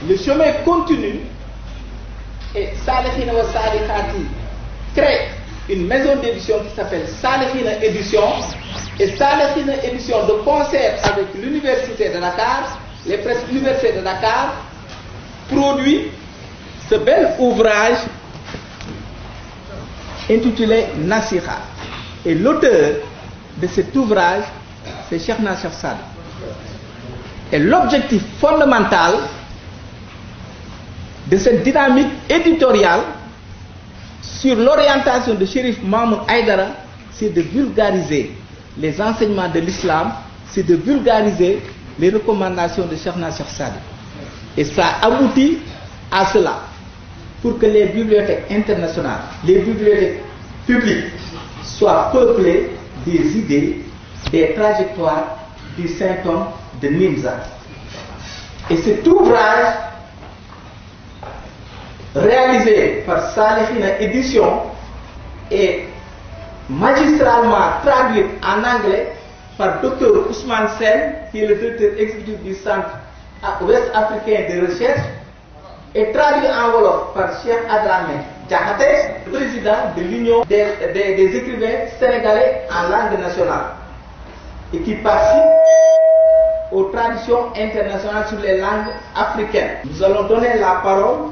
le chemin continue et Salihina wa Salihati crée une maison d'édition qui s'appelle Salihina Édition, et Salihina Édition, de concert avec l'université de Dakar, les presses universités de Dakar, produit ce bel ouvrage intitulé Nasiha. Et l'auteur de cet ouvrage, c'est Cheikh Nasser Saad. Et l'objectif fondamental de cette dynamique éditoriale sur l'orientation de Chérif Mahmoud Aïdara, c'est de vulgariser les enseignements de l'islam, c'est de vulgariser les recommandations de Cheikh Nasser Saad. Et ça aboutit à cela, pour que les bibliothèques internationales, les bibliothèques publiques soient peuplées des idées, des trajectoires du Saint-Homme de Nimza. Et cet ouvrage, réalisé par Salihina Édition, est magistralement traduit en anglais par Dr Ousmane Sen, qui est le directeur exécutif du Centre ouest-africain de recherche, et traduit en wolof par Cheikh Adramé Diakhaté, président de l'Union des écrivains sénégalais en langue nationale, et qui participe aux traditions internationales sur les langues africaines. Nous allons donner la parole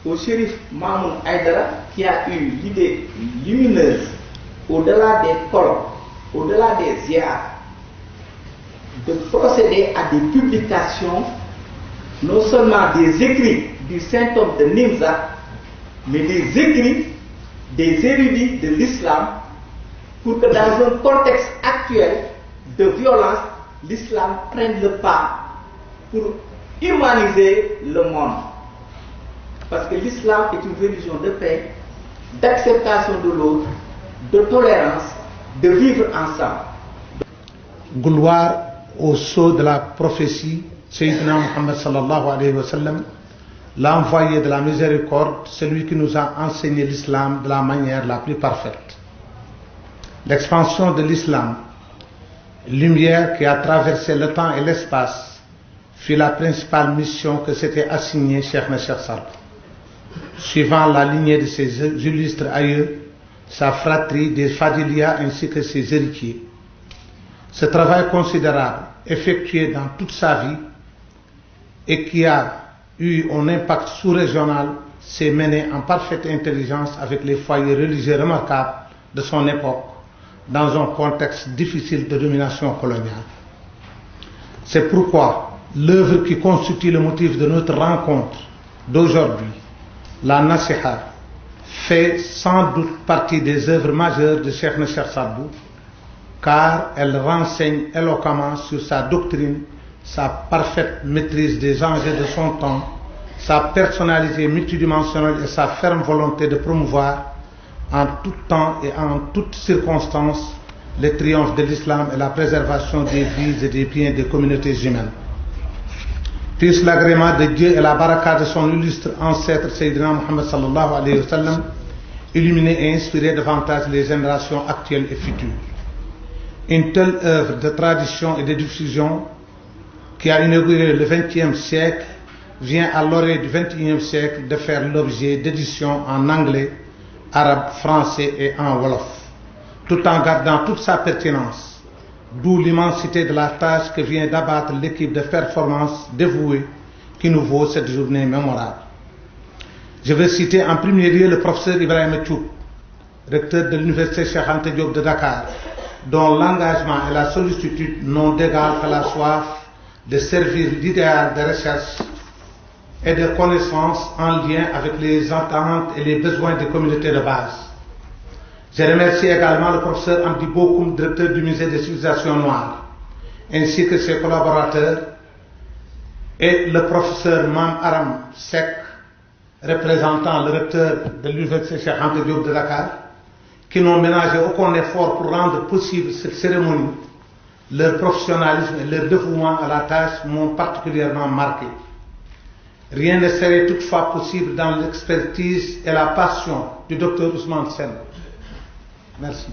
au Chérif Mahmoud Aïdara, qui a eu l'idée lumineuse, au-delà des colloques, au-delà des ziars, de procéder à des publications, non seulement des écrits du Saint-Homme de Nimza, mais des écrits des érudits de l'islam, pour que dans un contexte actuel de violence, l'islam prenne le pas pour humaniser le monde. Parce que l'islam est une religion de paix, d'acceptation de l'autre, de tolérance, de vivre ensemble. Gloire au sceau de la prophétie, Sayyidina Muhammad sallallahu alayhi wa sallam, l'envoyé de la miséricorde, celui qui nous a enseigné l'islam de la manière la plus parfaite. L'expansion de l'islam, lumière qui a traversé le temps et l'espace, fut la principale mission que s'était assignée Cheikh Nasser Saad. Suivant la lignée de ses illustres aïeux, sa fratrie des Fadiliya ainsi que ses héritiers. Ce travail considérable, effectué dans toute sa vie et qui a eu un impact sous-régional, s'est mené en parfaite intelligence avec les foyers religieux remarquables de son époque, dans un contexte difficile de domination coloniale. C'est pourquoi l'œuvre qui constitue le motif de notre rencontre d'aujourd'hui, la Nasiha, fait sans doute partie des œuvres majeures de Cheikh Nasser Saad, car elle renseigne éloquemment sur sa doctrine, sa parfaite maîtrise des enjeux de son temps, sa personnalité multidimensionnelle et sa ferme volonté de promouvoir en tout temps et en toutes circonstances le triomphe de l'islam et la préservation des vies et des biens des communautés humaines. Puisse l'agrément de Dieu et la baraka de son illustre ancêtre Sayyidina Muhammad sallallahu alayhi wa sallam illuminer et inspirer davantage les générations actuelles et futures. Une telle œuvre de tradition et de diffusion qui a inauguré le XXe siècle vient à l'orée du XXIe siècle de faire l'objet d'éditions en anglais, arabe, français et en wolof, tout en gardant toute sa pertinence. D'où l'immensité de la tâche que vient d'abattre l'équipe de performance dévouée qui nous vaut cette journée mémorable. Je vais citer en premier lieu le professeur Ibrahim Thioub, recteur de l'université Cheikh Anta Diop de Dakar, dont l'engagement et la sollicitude n'ont d'égal que la soif de servir l'idéal de recherche et de connaissance en lien avec les attentes et les besoins des communautés de base. Je remercie également le professeur Amdi Bokoum, directeur du musée des civilisations noires, ainsi que ses collaborateurs, et le professeur Mam Aram Sek, représentant le recteur de l'université Cheikh Anta Diop de Dakar, qui n'ont ménagé aucun effort pour rendre possible cette cérémonie. Leur professionnalisme et leur dévouement à la tâche m'ont particulièrement marqué. Rien ne serait toutefois possible dans l'expertise et la passion du docteur Ousmane Sen. Merci.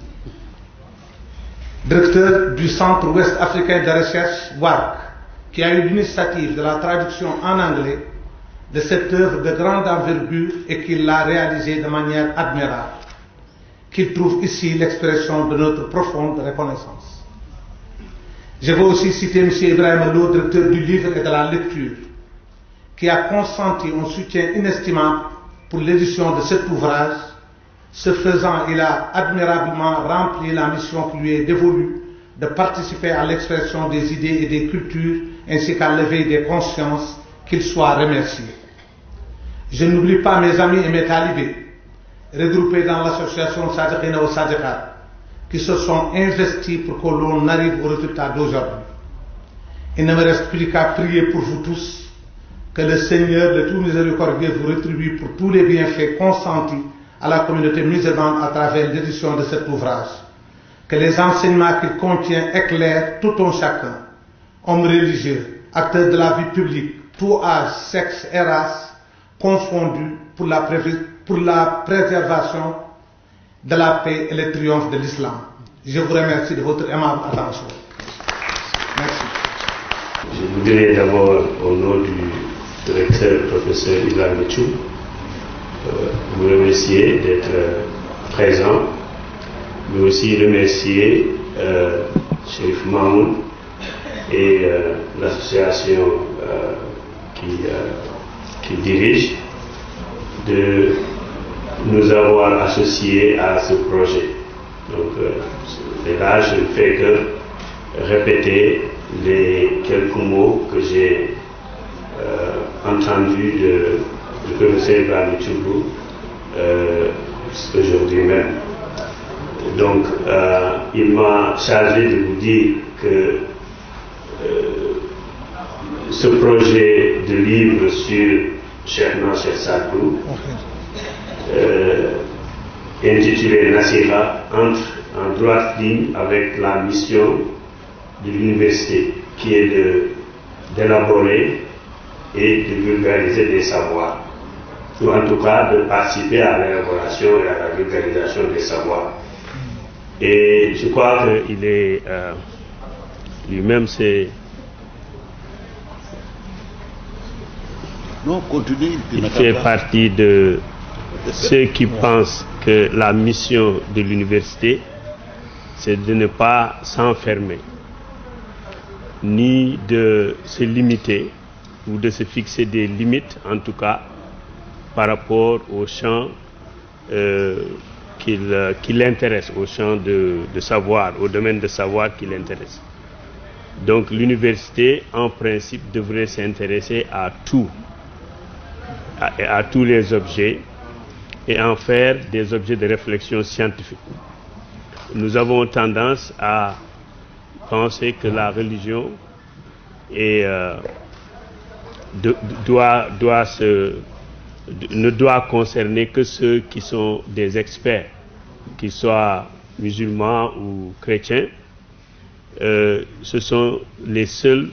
Directeur du Centre ouest-africain de recherche, WARC, qui a eu l'initiative de la traduction en anglais de cette œuvre de grande envergure et qui l'a réalisée de manière admirable, qu'il trouve ici l'expression de notre profonde reconnaissance. Je veux aussi citer M. Ibrahim Lo, directeur du livre et de la lecture, qui a consenti un soutien inestimable pour l'édition de cet ouvrage. Ce faisant, il a admirablement rempli la mission qui lui est dévolue de participer à l'expression des idées et des cultures ainsi qu'à l'éveil des consciences, qu'il soit remercié. Je n'oublie pas mes amis et mes talibés, regroupés dans l'association Sadiqina au Sadiqat, qui se sont investis pour que l'on arrive au résultat d'aujourd'hui. Il ne me reste plus qu'à prier pour vous tous, que le Seigneur, le tout miséricordieux, vous rétribue pour tous les bienfaits consentis à la communauté musulmane à travers l'édition de cet ouvrage. Que les enseignements qu'il contient éclairent tout un chacun, hommes religieux, acteurs de la vie publique, tout âge, sexe et race, confondus pour la préservation de la paix et le triomphe de l'islam. Je vous remercie de votre aimable attention. Merci. Je voudrais d'abord, au nom du directeur professeur Ibrahim Chou, vous remercier d'être présent, mais aussi remercier Chérif Mamoun et l'association qui dirige de nous avoir associés à ce projet. Donc, et là, je ne fais que répéter les quelques mots que j'ai entendus du professeur Ibrahim Choubou aujourd'hui même. Donc, il m'a chargé de vous dire que ce projet de livre sur Cheikhna Cheikh Sadbou, intitulé Nasiha, entre en droite ligne avec la mission de l'université, qui est d'élaborer et de vulgariser des savoirs, ou en tout cas de participer à l'élaboration et à la vulgarisation des savoirs. Et je crois qu'il est lui-même, c'est il fait partie de ceux qui pensent que la mission de l'université, c'est de ne pas s'enfermer, ni de se limiter, ou de se fixer des limites, en tout cas, par rapport au champ qui l'intéresse, au champ de savoir, au domaine de savoir qui l'intéresse. Donc l'université, en principe, devrait s'intéresser à tout, à tous les objets, et en faire des objets de réflexion scientifique. Nous avons tendance à penser que la religion ne doit concerner que ceux qui sont des experts, qu'ils soient musulmans ou chrétiens. Ce sont les seuls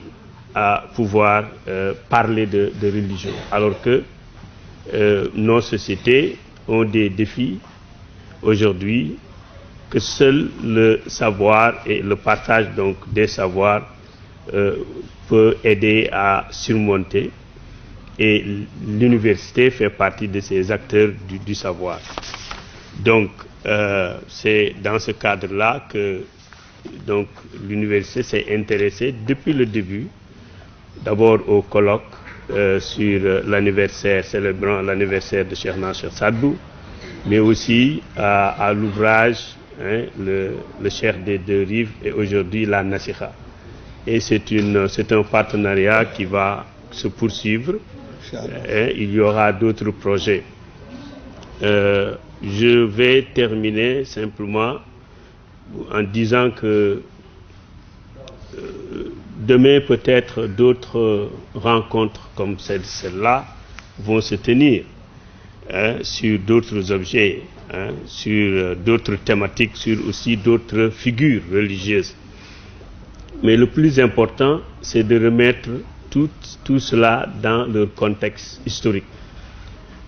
à pouvoir parler de religion, alors que nos sociétés ont des défis aujourd'hui que seul le savoir et le partage donc des savoirs peut aider à surmonter, et l'université fait partie de ces acteurs du savoir. Donc c'est dans ce cadre-là que donc l'université s'est intéressée depuis le début, d'abord au colloque sur l'anniversaire, célébrant l'anniversaire de Cheikhna Cheikh Sadbou, mais aussi à l'ouvrage, le Cheikh des deux rives, et aujourd'hui la Nasiha. Et c'est un partenariat qui va se poursuivre. Il y aura d'autres projets. Je vais terminer simplement en disant que demain peut-être d'autres rencontres comme celle-là vont se tenir sur d'autres objets, sur d'autres thématiques, sur aussi d'autres figures religieuses. Mais le plus important, c'est de remettre tout cela dans leur contexte historique.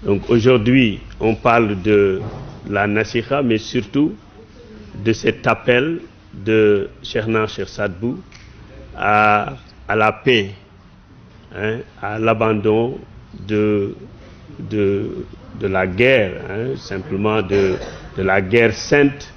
Donc aujourd'hui, on parle de la Nasiha, mais surtout de cet appel de Cheikhna Cheikh Sadbou à la paix à l'abandon de la guerre, simplement de la guerre sainte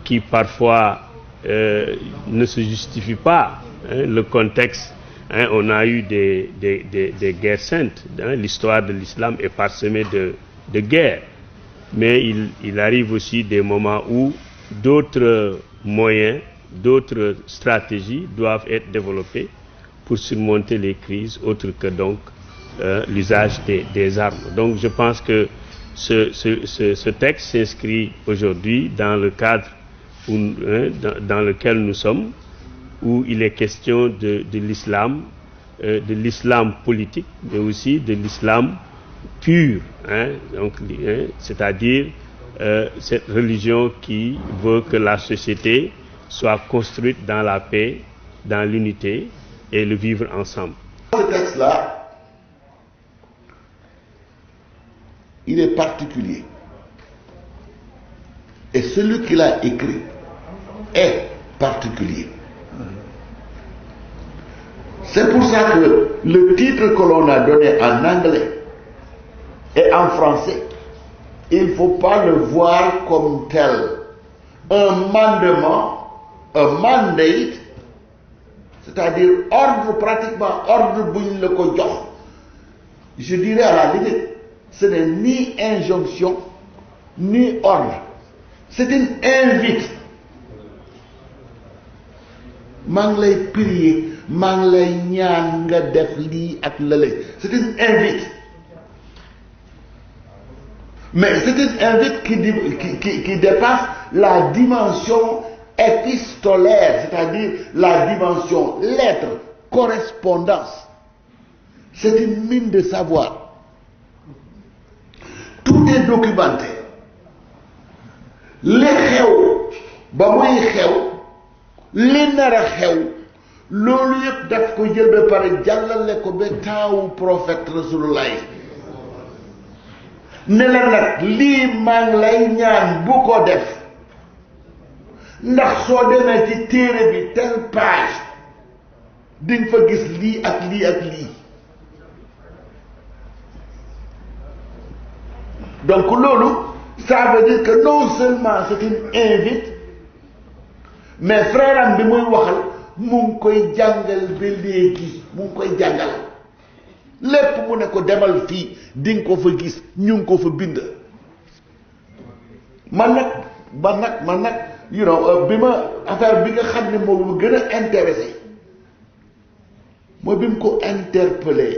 qui parfois ne se justifie pas. Le contexte, on a eu des guerres saintes. L'histoire de l'islam est parsemée de guerres. Mais il arrive aussi des moments où d'autres moyens, d'autres stratégies doivent être développées pour surmonter les crises, autres que donc l'usage des armes. Donc je pense que ce texte s'inscrit aujourd'hui dans le cadre dans lequel nous sommes, où il est question de l'islam politique, mais aussi de l'islam pur, donc, c'est-à-dire cette religion qui veut que la société soit construite dans la paix, dans l'unité et le vivre ensemble. Ce texte-là, il est particulier. Et celui qui l'a écrit est particulier. C'est pour ça que le titre que l'on a donné en anglais et en français, il ne faut pas le voir comme tel. Un mandement, un mandate, c'est-à-dire ordre, pratiquement ordre buñ le ko jox. Je dirais à la limite, ce n'est ni injonction, ni ordre. C'est une invite. maa ngi lay prier, maa ngi lay ñaan nga def lii ak lële. C'est une invite. Mais c'est une invite qui dépasse la dimension épistolaire, c'est-à-dire la dimension lettre, correspondance. C'est une mine de savoir. Tout est documenté. li xew ba muy xew li nar a xew loolu yëpp daf ko jël ba pare jàllale ko ba taawu prophète rasulullah ne la nag lii maa ngi lay ñaan bu ko def ndax soo demee ci téere bi telle page di nga fa gis lii ak lii ak lii. Donc loolu ça veut dire que non seulement c'est une invite mais frère am bi muy waxal mu ngi koy jàngal ba léegi mu ngi koy jàngal lépp mu ne ko demal fii di nga ko fa gis ñu ngi ko fa bind. man nag you know bi ma affaire bi nga xam ne moom mu gën a intéressé mooy bi mu ko interpellé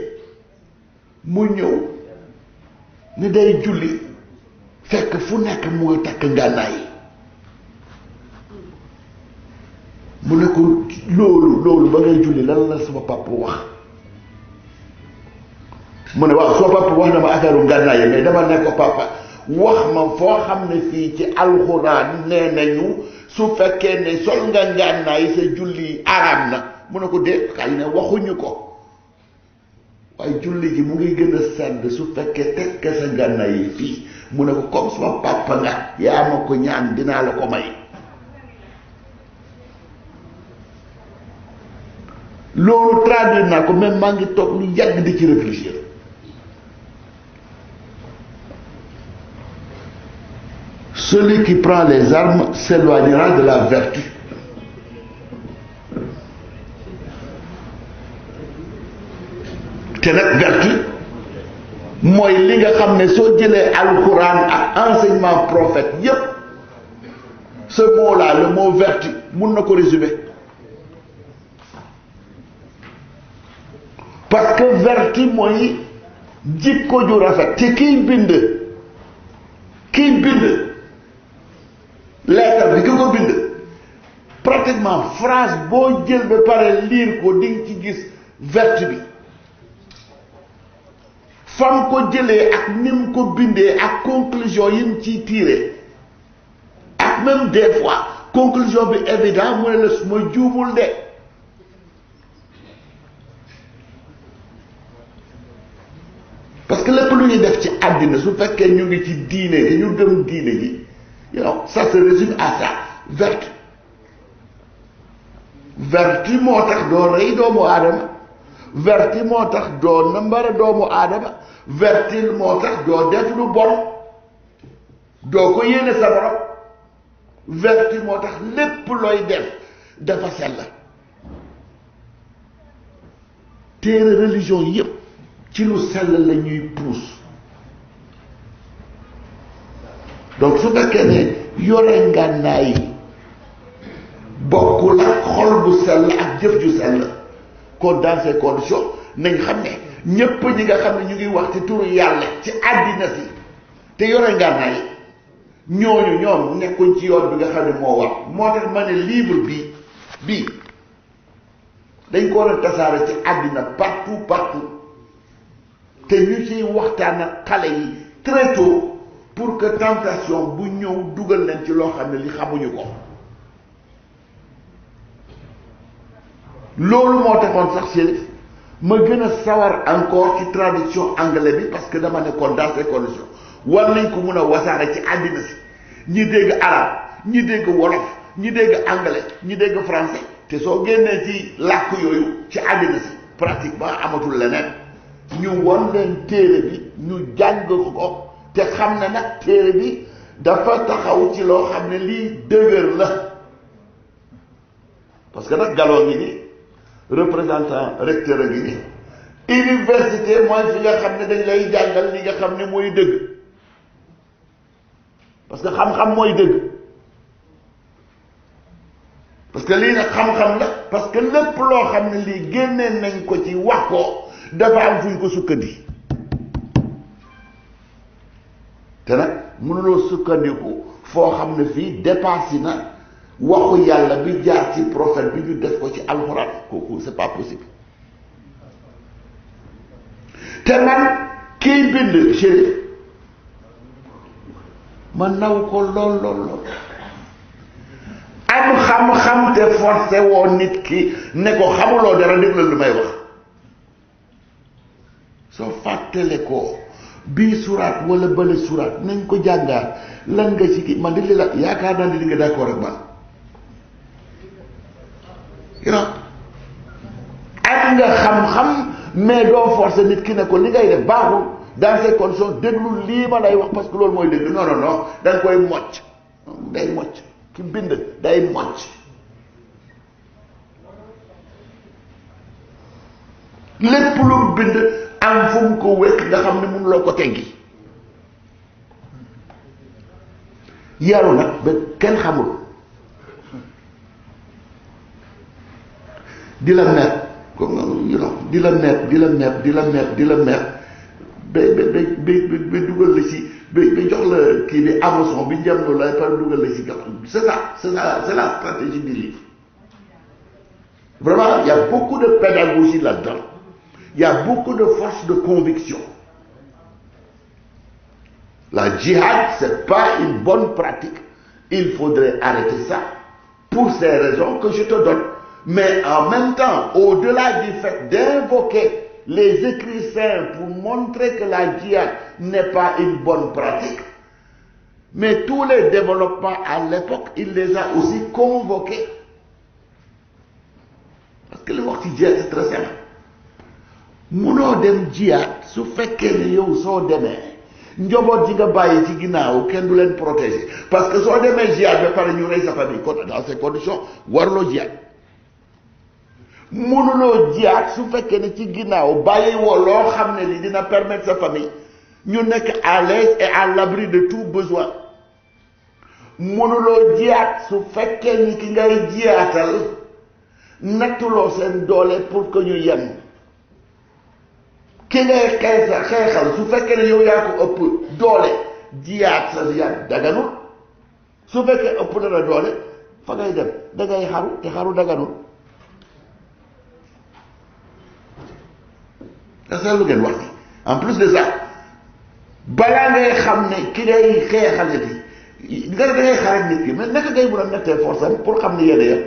mu ñëw ni day julli fekk fu nekk mooy takk ngànnaay mu ne ko loolu ba ngay julli lan la sama papa wax mu ne waaw sama papa wax na ma affaire ngànnaay mais dama ne ko papa wax ma foo xam ne fii ci alxuraan nee nañu su fekkee ne sol nga ngànnaay sa julli araam na mu ne ko déet xëy na waxuñu ko waaye julli gi mu ngi gën a sedd su fekkee tekk sa ngànnaay yi fii mu ne ko comme sama papa nga yaa ma ko ñaan dinaa la ko may. loolu traduire naa ko même maa ngi toog lu yàgg di ci réfléchir. Celui qui prend les armes s'éloignera de la vertu. te nag vertu mooy li nga xam ne soo jëlee alquran ak enseignement prophète yépp ce mot là le mot vertu mun na ko résumer parce que vertu mooy jikko ju rafet te kiy bind lettre bi ki ko bind pratiquement phrase boo jël ba pare lire ko di nga ci gis vertu bi fam ko jëlee ak ni mu ko bindee ak conclusion yi mu ciy tiré ak même des fois conclusion bi évident mu ne la su ma juumul de parce que lépp lu ñuy def ci àddina su fekkee ñu ngi ci diine te ñu gëm diine ji you know ça se résume à ça vertu moo tax doo rey doomu aadama verti moo tax doo nambara doomu aadama vertil moo tax doo def lu bon doo ko yéene sa borom verti moo tax lépp looy def dafa sell téere religion yépp ci lu sell la ñuy puus donc su fekkee ne yore ngànnaay bokkul ak xol bu sell ak jëf ju sell kon dans ces conditions nañ xam ne ñépp ñi nga xam ne ñu ngi wax ci turu yàlla ci àddina si te yore ngànnaay ñooñu ñoom nekkuñ ci yoon bi nga xam ne moo war moo tax ma ne livre bii dañ ko war a tasaare ci àddina partout te ñu ciy waxtaan ak xale yi très tôt pour que tentation bu ñëw dugal leen ci loo xam ne li xamuñu ko loolu moo taxoon sax Chérif ma gën a sawar encore ci traduction anglais bi parce que dama nekkoon dans ces conditions war nañ ko mun a wasaare ci àddina si ñi dégg arabe ñi dégg wolof ñi dégg anglais ñi dégg français te soo génnee ci làkk yooyu ci àddina si pratiquement amatul leneen ñu won leen téere bi ñu jàng ko te xam ne nag téere bi dafa taxaw ci loo xam ne lii dëgër la parce que nag Gallo ngi ni représentant recteur a ngi ni université mooy fi nga xam ne dañ lay jàngal li nga xam ne mooy dëgg parce que xam-xam mooy dëgg parce que lii nag xam-xam la parce que lépp loo xam ne lii génnee nañ ko ci wax ko dafa am fuñ ko sukkandi te nag mënuloo sukkandiku foo xam ne fii dépassé na waxu yàlla bi jaar ci prophète bi ñu def ko ci alxuraan kooku c'est pas possible te man kiy bind Chérif ma naw ko lool am xam-xam te forcé woon nit ki ne ko xamuloo dara déglu lu may wax soo fàttale ko bii suraat wala bële suraat nañ ko jàngaat lan nga ci kii man di li la yaakaar naa ni li nga d'accord ak man am nga xam-xam mais doo forcer nit ki ne ko li ngay def baaxul dans ces conditions déglu lii ma lay wax parce que loolu mooy dégg non da nga koy mocc day mocc ki bind day mocc lépp lu bind am fu mu ko wekk nga xam ne mënuloo ko teggi yaru nag ba kenn xamul di la met di la met ba dugal la ci ba jox la kii bi Amazon bi njam no la par dugal la ci gam c'est la stratégie du livre vraiment il y a beaucoup de pédagogie là-dedans il y a beaucoup de force de conviction la djihad c'est pas une bonne pratique il faudrait arrêter ça pour ces raisons que je te donne mais en même temps au-delà du fait d'invoquer les écrits saints pour montrer que la djihad n'est pas une bonne pratique mais tous les développements à l'époque il les a aussi convoqués parce que li wax ci djihad c'est très simple munoo dem djihad su fekkee ne yow soo demee njaboot ji nga bàyyi ci ginnaaw kenn du leen protéger parce que soo demee djihad ba pare ñu rey sa famille kon dans ces conditions warloo djihad mënuloo jiyaat su fekkee ne ci ginnaaw bàyyi woo loo xam ne li dina permettre sa famille ñu nekk à l'aise et à l'abri de tout besoin mënuloo jiyaat su fekkee ni ki ngay jiyaatal nattuloo seen doole pour que ñu yem ki ngay xeexal su fekkee ne yow yaa ko ëpp doole jiyaat sa jiyaat daganul su fekkee ëpp na la doole fa ngay dem da ngay xaru te xaru daganul c'est lu ngeen wax ni en plus de ça balaa ngay xam ne ki ngay xeexale bi nga da ngay xarak nit ki mais naka ngay mun a nattee force am pour xam ne yéen yam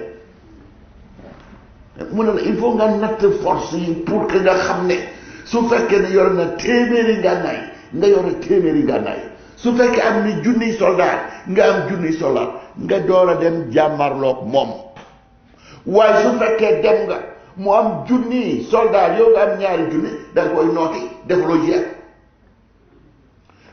mu ne la il faut nga natt force yi pour que nga xam ne su fekkee ne yor na téeméeri ngànnaay nga yore téeméeri ngànnaay su fekkee am ni junniy soldat nga am junniy soldat nga door a dem jàmmarloog moom waaye su fekkee dem nga mu am junni soldat yow nga am ñaari junni da nga koy nooti defuloo jeex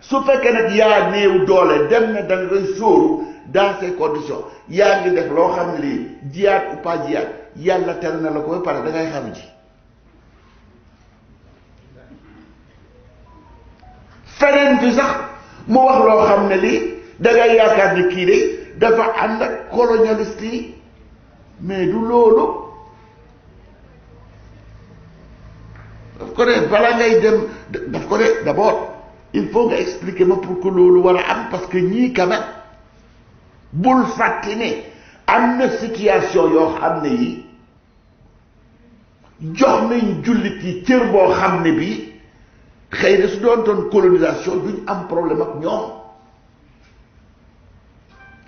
su fekkee nag yaa néew doole dem na da nga koy sóoru dans ces conditions yaa ngi def loo xam ne lii jiyaat ou pas jiyaat yàlla tere na la ko ba pare da ngay xam ji feneen fi sax mu wax loo xam ne lii da ngay yaakaar ni kii de dafa ànd ak colonialiste yi mais du loolu daf ko ne bala ngay dem daf ko ne d'abord il faut nga expliquer ma pour que loolu war a am parce que ñii quand même bul fàtte ne am na situation yoo xam ne yi jox nañ jullit yi cër boo xam ne bii xëy na su doon toon colonisation duñ am problème ak ñoom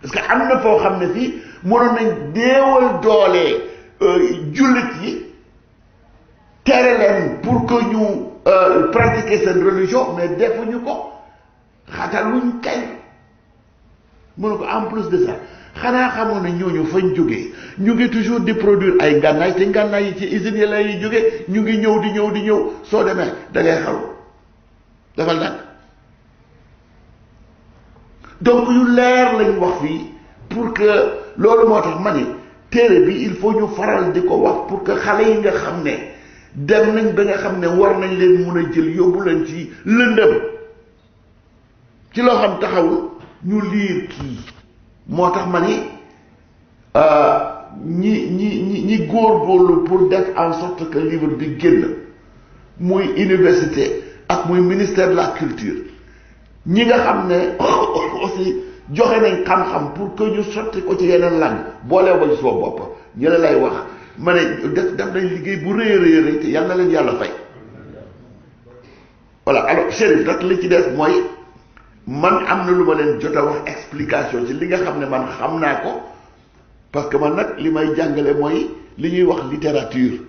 parce que am na foo xam ne fii mënoon nañ déewal doole jullit yi tere leen pour que ñu pratiquer seen religion mais defuñu ko xataluñ kañ mënu ko en plus de ça xanaa xamoon ne ñooñu fañ jógee ñu ngi toujours di produire ay ngànnaay te ngànnaay yi ci usines yi lay jógee ñu ngi ñëw di ñëw soo demee da ngay xaru defal nag donc yu leer lañ wax fii pour que loolu moo tax ma ni téere bi il faut ñu faral di ko wax pour que xale yi nga xam ne dem nañ ba nga xam ne war nañ leen mun a jël yóbbu leen ci lëndëm ci loo xam taxawul ñu liir kii moo tax ma ni ñi góorgóorlu pour def en sorte que livre bi génn muy université ak muy ministère de la culture ñi nga xam ne aussi joxe nañ xam-xam pour que ñu sotti ko ci yeneen langue boolee ba ci soo bopp ñu la lay wax ma ne def nañ liggéey bu rëy a rëy te yal na leen yàlla fay voilà alors Chérif rek li ci des mooy man am na lu ma leen jot a wax explication ci li nga xam ne man xam naa ko parce que man nag li may jàngale mooy li ñuy wax littérature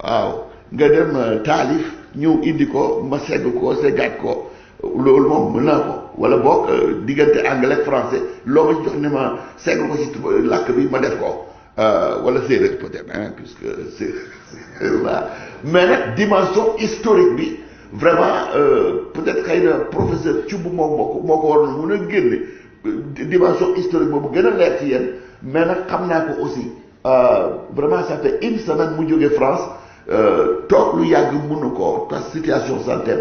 waaw nga dem taalif ñëw indi ko ma segg ko seggaat ko loolu moom mën naa ko wala boog diggante anglais français loo ma ci jox ne ma segg ko ci làkk bi ma def ko wala séeréer peut-être hein puisque c'est voilà mais nag dimension historique bi vraiment peut-être xëy na professeur Thioub moo ko waroon mun a génne dimension historique boobu gën a leer ci yéen mais nag xam naa ko aussi vraiment ça fait une semaine mu jógee France toog lu yàgg mënu ko parce que situation santé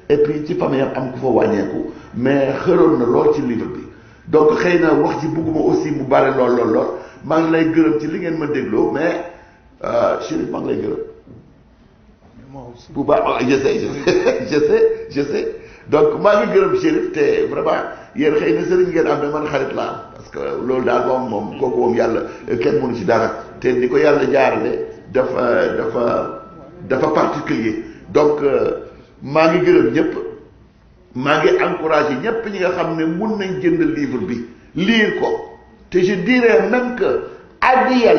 et puis ci famille am ku fa wàññeeku mais xëroon na lool ci livre bi donc xëy na wax ci bugguma aussi mu bare lool maa ngi lay gërëm ci li ngeen ma dégloo mais Chérif maa ngi lay gërëm bu baax je sais donc maa ngi gërëm Chérif te vraiment yéen xëy na sëriñ ngeen am mais man xarit laa am parce que loolu daal moom kooku moom yàlla kenn mënu ci dara te ni ko yàlla jaarale dafa particulier donc maa ngi gërëm ñëpp maa ngi encouragé ñëpp ñi nga xam ne mun nañ jënd livre bi lire ko te je dirais même que addiya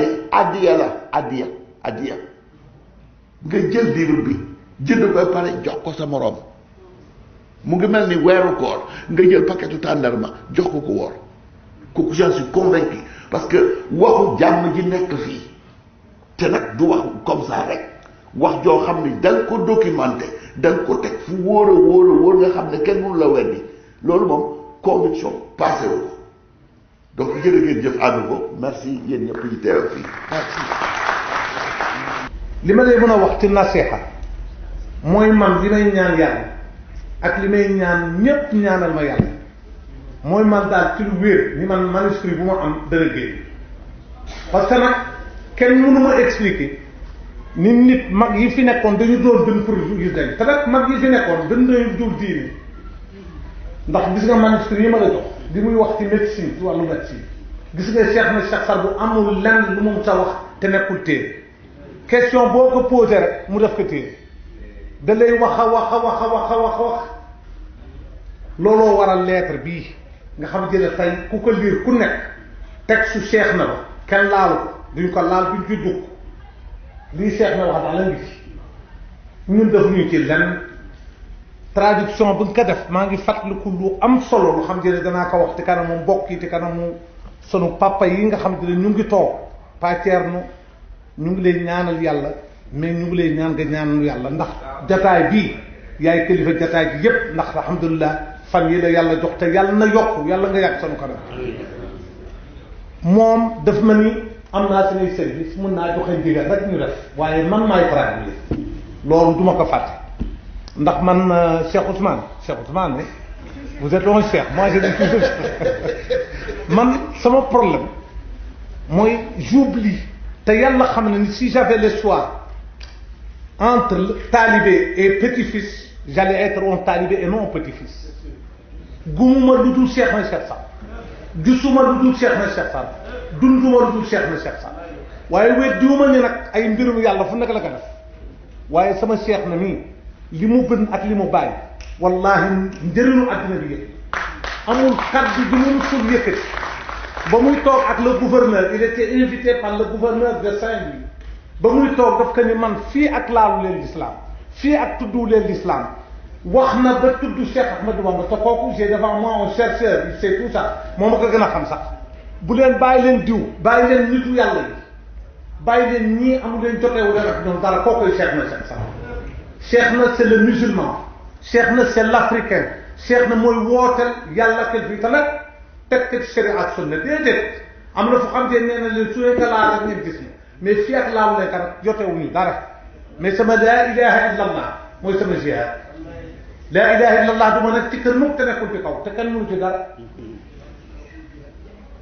nga jël livre bi jënd koy pare jox ko sa moroom mu ngi mel ni weeru koor nga jël paquetu tàndarma jox ko woor kooku j'en suis convaincu parce que waxu jàmm ji nekk fii te nag du wax comme ça rek wax joo xam ni da nga ko documenté da nga ko teg fu wóor nga xam ne kenn mënu la weddi loolu moom conviction passé wu ko donc jërë ngeen jëf à nouveau merci yéen ñëpp ñu teew fii. li ma lay mën a wax ci nasiha mooy man li may ñaan yàlla ak li may ñaan ñépp ñaanal ma yàlla mooy man daal ci lu wér ni man manuscrit bu ma am dana génn parce que nag kenn mënu ma expliquer ni nit mag yi fi nekkoon dañu doon bind pour yu dañ te nag mag yi fi nekkoon bind nañu dul diine ndax gis nga manuscrit yi ma la jox di muy wax ci médecine ci wàllu médecine gis nga Cheikh Sarr bu amul lenn lu mu sa wax te nekkul téere question boo ko posé rek mu def ko téere da lay wax looloo waral lettre bii nga xam jële tey ku ko liir ku nekk texte su Cheikh na ba kenn laalu ko duñ ko laal duñ ci dugg lii Cheikh na wax daal la ngi ci ñun def ñu ci lenn traduction bu nga ko def maa ngi fàttaliku lu am solo lu xam jële danaa ko wax ci kanamu mbokk yi ci kanamu sunu papa yi nga xam ne ñu ngi toog Pa Thierno ñu ngi leen ñaanal yàlla mais ñu ngi lay ñaan nga ñaanal yàlla ndax jataay bii yaay kilifa jataay bi yépp ndax alhamdulilah fan yi la yàlla jox te yàlla na yokk yàlla nga yàgg sanu kanam moom daf ma ni am naa suñuy service mun naa joxe ndigal rek ñu def waaye man maay traduire loolu duma ko fàtte ndax man Cheikh Ousmane vous êtes un cheikh moi je dis toujours man sama problème mooy j'oublie te yàlla xam na ni si j'avais le choix entre talibé et petit-fils j'allais être un talibé et non un petit-fils gumuma lu dul Cheikh na Cheikh Saad gisuma lu dul Cheikh na Cheikh Saad dunduma lu dul Cheikh na Cheikh Saad waaye weddiwuma ni nag ay mbirum yàlla fu nekk la ko def waaye sama Cheikh na nii li mu gën ak li mu bàyyi wallahi njëriñu àddina bi yëpp amul kaddu bi mu sul yëkkati ba muy toog ak le gouverneur il était invité par le gouverneur de Saint-Louis ba muy toog daf ko ni man fii ak laalu leen l'islam fii ak tuddu leen l'islam wax na ba tudd Cheikh Ahmadou Bamba te kooku j'ai devant moi un chercheur il sait tout ça moo ma ko gën a xam sax bu leen bàyyi leen diw bàyyi leen nitu yàlla yi bàyyi leen ñii amu leen jotewu leen ak ñoom dara kookoy Cheikh na Cheikh Saad Cheikh na c'est le musulman Cheikh na c'est l'africain Cheikh na mooy wooteel yàlla kel fii te nag teg ko ci sharia ak sunna déedéet am na fu xam te nee na leen su leen ko laal rek ngeen gis ni mais fii ak laalu leen ka nag jotewuñu dara mais sama laa ilaha illa allah mooy sama jihad laa ilaha illa allah du ma nekk ci kër mukk te nekkul ci kaw te kenn mënu ci dara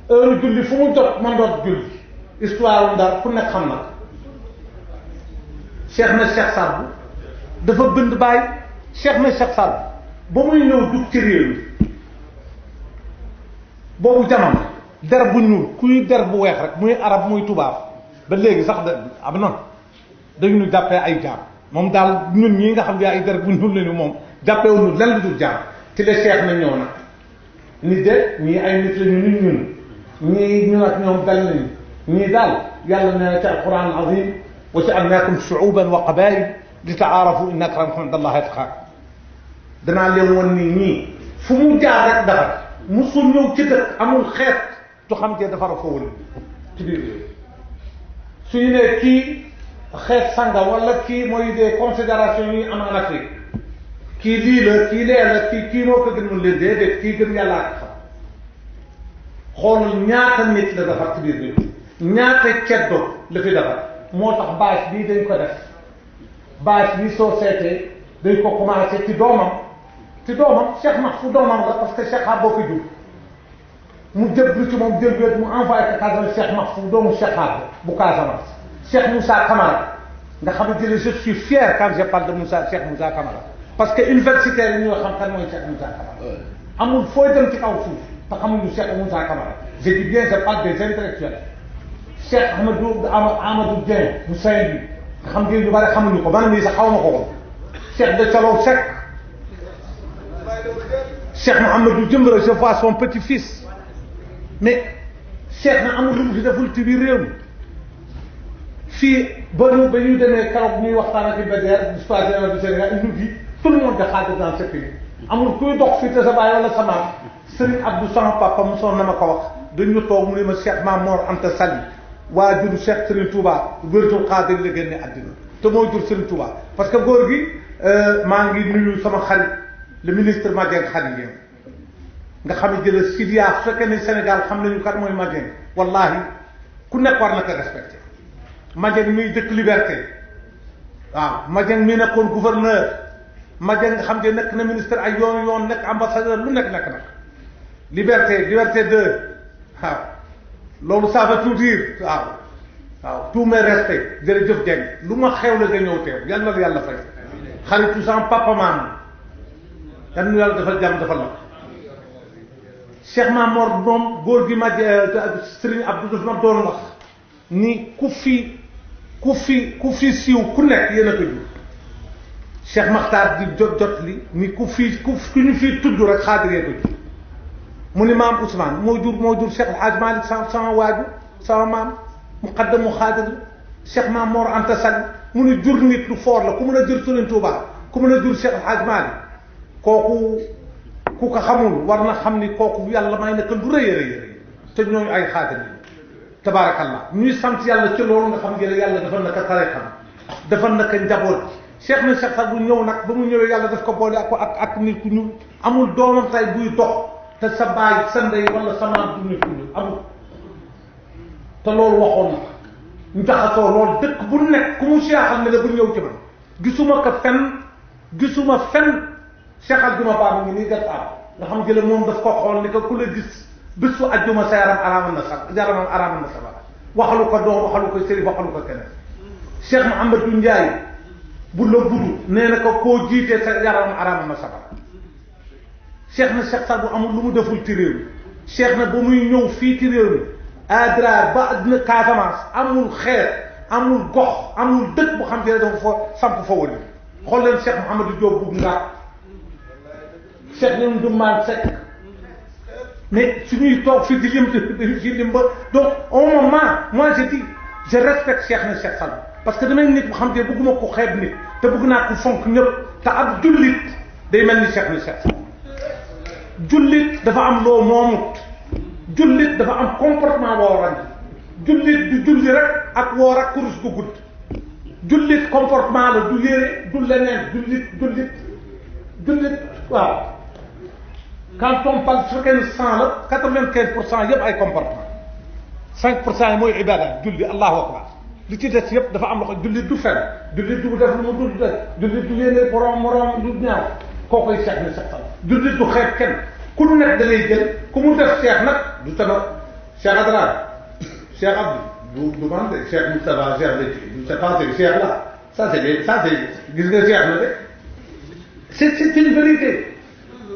heure julli fu mu jot man doot julli histoire Ndar ku nekk xam na Cheikh na Cheikh Saad dafa bind bàyyi Cheikh na Cheikh Saad ba muy ñëw dugg ci réew mi boobu jamono der bu ñuul kuy der bu weex rek muy arab muy tubaab ba léegi sax da am na dañu ñu jàppee ay jaam moom daal ñun ñii nga xam ne ay der bu ñuul lañu moom jàppewuñu lenn lu dul jaam ci la Cheikh na ñëw nag nit de ñii ay nit lañu nit ñun ñii ñun ak ñoom benn lañu ñii daal yàlla nee na ci alquran azim wa ja'alnakum shu'uban wa qabaa'il li ta'aarafu inna akramakum inda allahi atqaakum danaa leen woon ni ñii fu mu jaar rek dafa musul ñëw ci dëkk amul xeet tu xam te dafa ko wël ci biir réew suñu ne kii xeet sanga wala kii mooy des considérations yi am en Afrique kii lii la kii lee la kii moo ko gënul leen déedéet kii gën yàlla ak xam xoolal ñaata nit la defar ci biir réew ñaata ceddo la fi defar moo tax bâche bii dañ ko def bâche bii soo seetee dañ ko commencé ci doomam Cheikh Mahfou doomam la parce que Cheikh boo ko jur mu jëblu ci moom jël wet mu envoyé ko Casamance Cheikh Mahfou doomu Cheikh bu Casamance Cheikh Moussa Camara nga xam ne je suis fier quand je parle de Cheikh Moussa Camara parce que universitaire yi ñoo xam kan mooy Cheikh Moussa Camara amul fooy dem ci kaw suuf te xamuñu Cheikh Moussa Camara je dis bien je parle des intellectuels Cheikh Amadou Dieng bu Saint-Louis nga xam ne ñu bari xamuñu ko man mii sax xaw ma ko woon Cheikh de Thialaw Seck Cheikh Mouhamadou Djimbira je vois son petit-fils mais Cheikh na amul lu mu fi deful ci biir réew mi fii ba ñu demee keroog ñuy waxtaan ak BDR histoire générale du Sénégal il nous dit tout le monde xaar dans ce pays amul kuy dox fii te sa baay wala sa maam Serigne Abdou sama papa mosoon na ma ko wax dañu toog mu ne ma Cheikh Mame Mor Anta Sali waajur Cheikh Serigne Touba wértul xaadir la génne àddina te moo jur Serigne Touba parce que góor gi maa ngi nuyu sama xarit le ministre Madieng Khady nga xam ne jëla Sidia su fekkee ne Sénégal xam nañu kat mooy Madieng wallahi ku nekk war na ko respecté Madieng miy dëkk liberté waaw Madieng mi nekkoon gouverneur Madieng nga xam ne nekk na ministre ay yoon nekk ambassadeur lu nekk nag liberté 2 waaw loolu ça veut tout dire waaw tous mes respects jërëjëf Dieng lu ma xew la nga ñëw teew yal na la yàlla fay xaritu sama papa maam yal na yàlla defal jàmm defal la Cheikh Mamor moom góor gi Serigne Abdou daf ma doon wax ni ku fi siiw ku nekk yéen a ko jur Cheikh Makhtar di jot li ni ku ñu fi tudd rek xaadiree ko jur mu ni maam Ousmane moo jur Cheikh El Hadj Malick sama waaju sama maam muqaddam mu xaadir la Cheikh Mamor Anta Sall mu ni jur nit lu foor la ku mën a jur Serigne Touba ku mën a jur Cheikh El Hadj Malick kooku ku ko xamul war na xam ni kooku yàlla may nekk lu rëy a rëy te ñooñu ay xaadir yi tabaarakallah ñuy sant yàlla ci loolu nga xam ne yàlla dafa naka tariqa defal na ko njaboot Cheikh na Cheikh Saad bu ñëw nag ba mu ñëwee yàlla daf ko boole ak nit ku ñuul amul doomam tay buy dox te sa baay sa ndey wala sa maam du nit ku ñuul amul te loolu waxoon na ñu jaxasoo loolu dëkk bu nekk ku mu seexal ne la bu ñëw ci man gisuma fen seexal juma baa ngi nii def nga xam jële moom daf ko xool ni ko ku la gis bésu ajjuma sa yaramam araamal na sabara waxalu ko doom waxalu ko sëriñ waxalu ko keneen Cheikh Mouhamadou Ndiaye bu la budu nee na ko koo jiitee sa yaramam araamal na sabara Cheikh na Cheikh Saad bu amul lu mu deful ci réew mi Cheikh na ba muy ñëw fii ci réew mi Adra ba àddina Casamance amul xeer amul gox amul dëkk bu xam te ne dafa fa samp fa wëri xool leen Cheikh Mouhamadou Diop bu nga Cheikh ñoom Ndoumane Seck mais suñuy toog fi di lim ci lim ba donc au moment moi je dis je respecte Cheikh na Cheikh Saad parce que damay nit bu xam te bëgguma ko xeeb nit te bëgg naa ko fonk ñëpp te ab jullit day mel ni Cheikh na Cheikh Saad jullit dafa am loo moomut jullit dafa am comportement boo war a jullit du julli rek ak woor ak kurus gu gudd jullit comportement la du yére du leneen jullit waaw quand on parle su fekkee ne 100 la 95% yëpp ay comportement 5% yi mooy ibada julli allahu akbar li ci des yëpp dafa am loxo jullit du fen jullit du def lu mu dul def jullit du yéene moroom du ñaaw koo koy Cheikh na Cheikh Saad jullit du xeeb kenn ku nekk da lay jël ku mu def Cheikh nag du tabax Cheikh Adra Cheikh Abdou du man de Cheikh Moustapha Cheikh de du c'est pas Cheikh là ça c'est gis nga Cheikh na de c'est une vérité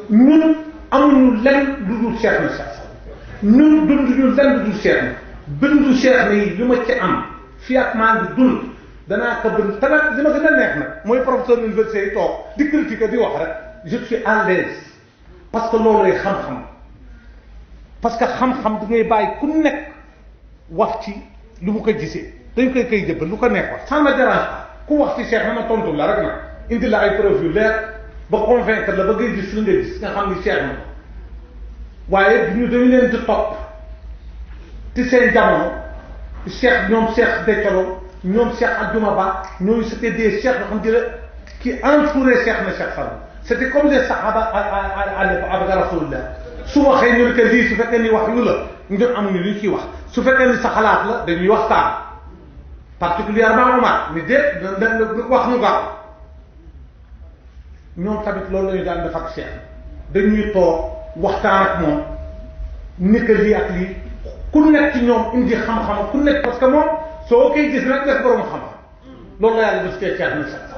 ñun amuñu lenn lu dul Cheikh na Cheikh Saad ñun dunduñu lenn lu dul Cheikh na bindu Cheikh na yi li ma ci am fii ak maa ngi dund danaa ko bind te nag li ma gën a neex nag mooy professeur université yi toog di critiquer di wax rek je suis à l'aise parce que loolu lay xam-xam parce que xam-xam da ngay bàyyi ku nekk wax ci lu mu ko gisee dañ koy jëbbal lu ko nekk wax ça me dérange pas ku wax ci Cheikh na ma tontu la rek nag indi la ay preuve yu leer ba convaincre la ba ngay gis lu ngay gis nga xam ni Cheikh na waaye ñu dañu leen di topp ci seen jamono Cheikh ñoom Cheikh Dekalo ñoom Cheikh Adjouma Ba ñooñu c'était des Cheikh yoo xam ne qui entouraient Cheikh na Cheikh Saad c'était comme les sahaba avec Rasulullah su waxee ñu ne que lii su fekkee ni wax yu la ñun amuñu lu ñu ciy wax su fekkee ni sa xalaat la dañuy waxtaan particulièrement Omar ni déet wax nu gaaw ñoom tamit loolu la ñu daan def ak Cheikh dañuy toog waxtaan ak moom ni que lii ak lii ku nekk ci ñoom indi xam-xam ku nekk parce que moom soo koy gis nag def borom xam-xam loolu la yàlla def cee Cheikh na Cheikh Saad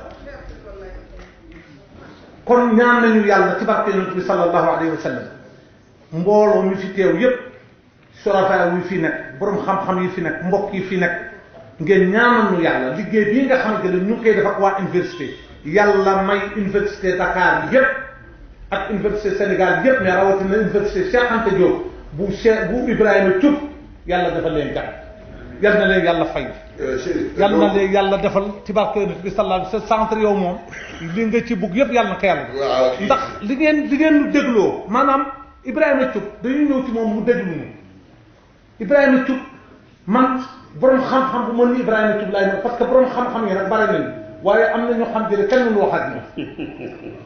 kon ñaan nañu yàlla ci barke yonent bi sallallahu alayhi wa sallam mbooloo mi fi teew yépp surafa yi fi nekk borom xam-xam yi fi nekk mbokk yi fi nekk ngeen ñaanal ñu yàlla liggéey bii nga xamante ne ñu ngi koy def ak waa université yàlla may université Dakar yépp ak université Sénégal yépp mais rawatina université Cheikh Anta Diop bu Ibrahima Thioub yàlla dafa leen jàpp yal na leen yàlla fay yal na leen yàlla defal ci barke yonent bi sallallahu alayhi wa sallam centre yow moom li nga ci bugg yépp yàlla na ko yàlla ndax li ngeen lu dégloo maanaam Ibrahima Thioub dañuy ñëw ci moom mu déglu ñu Ibrahima Thioub man borom xam-xam bu mën ni Ibrahima Thioub laay parce que borom xam-xam yi nag bare nañu waaye am na ñoo xam ne kenn mënu wax ak ñoom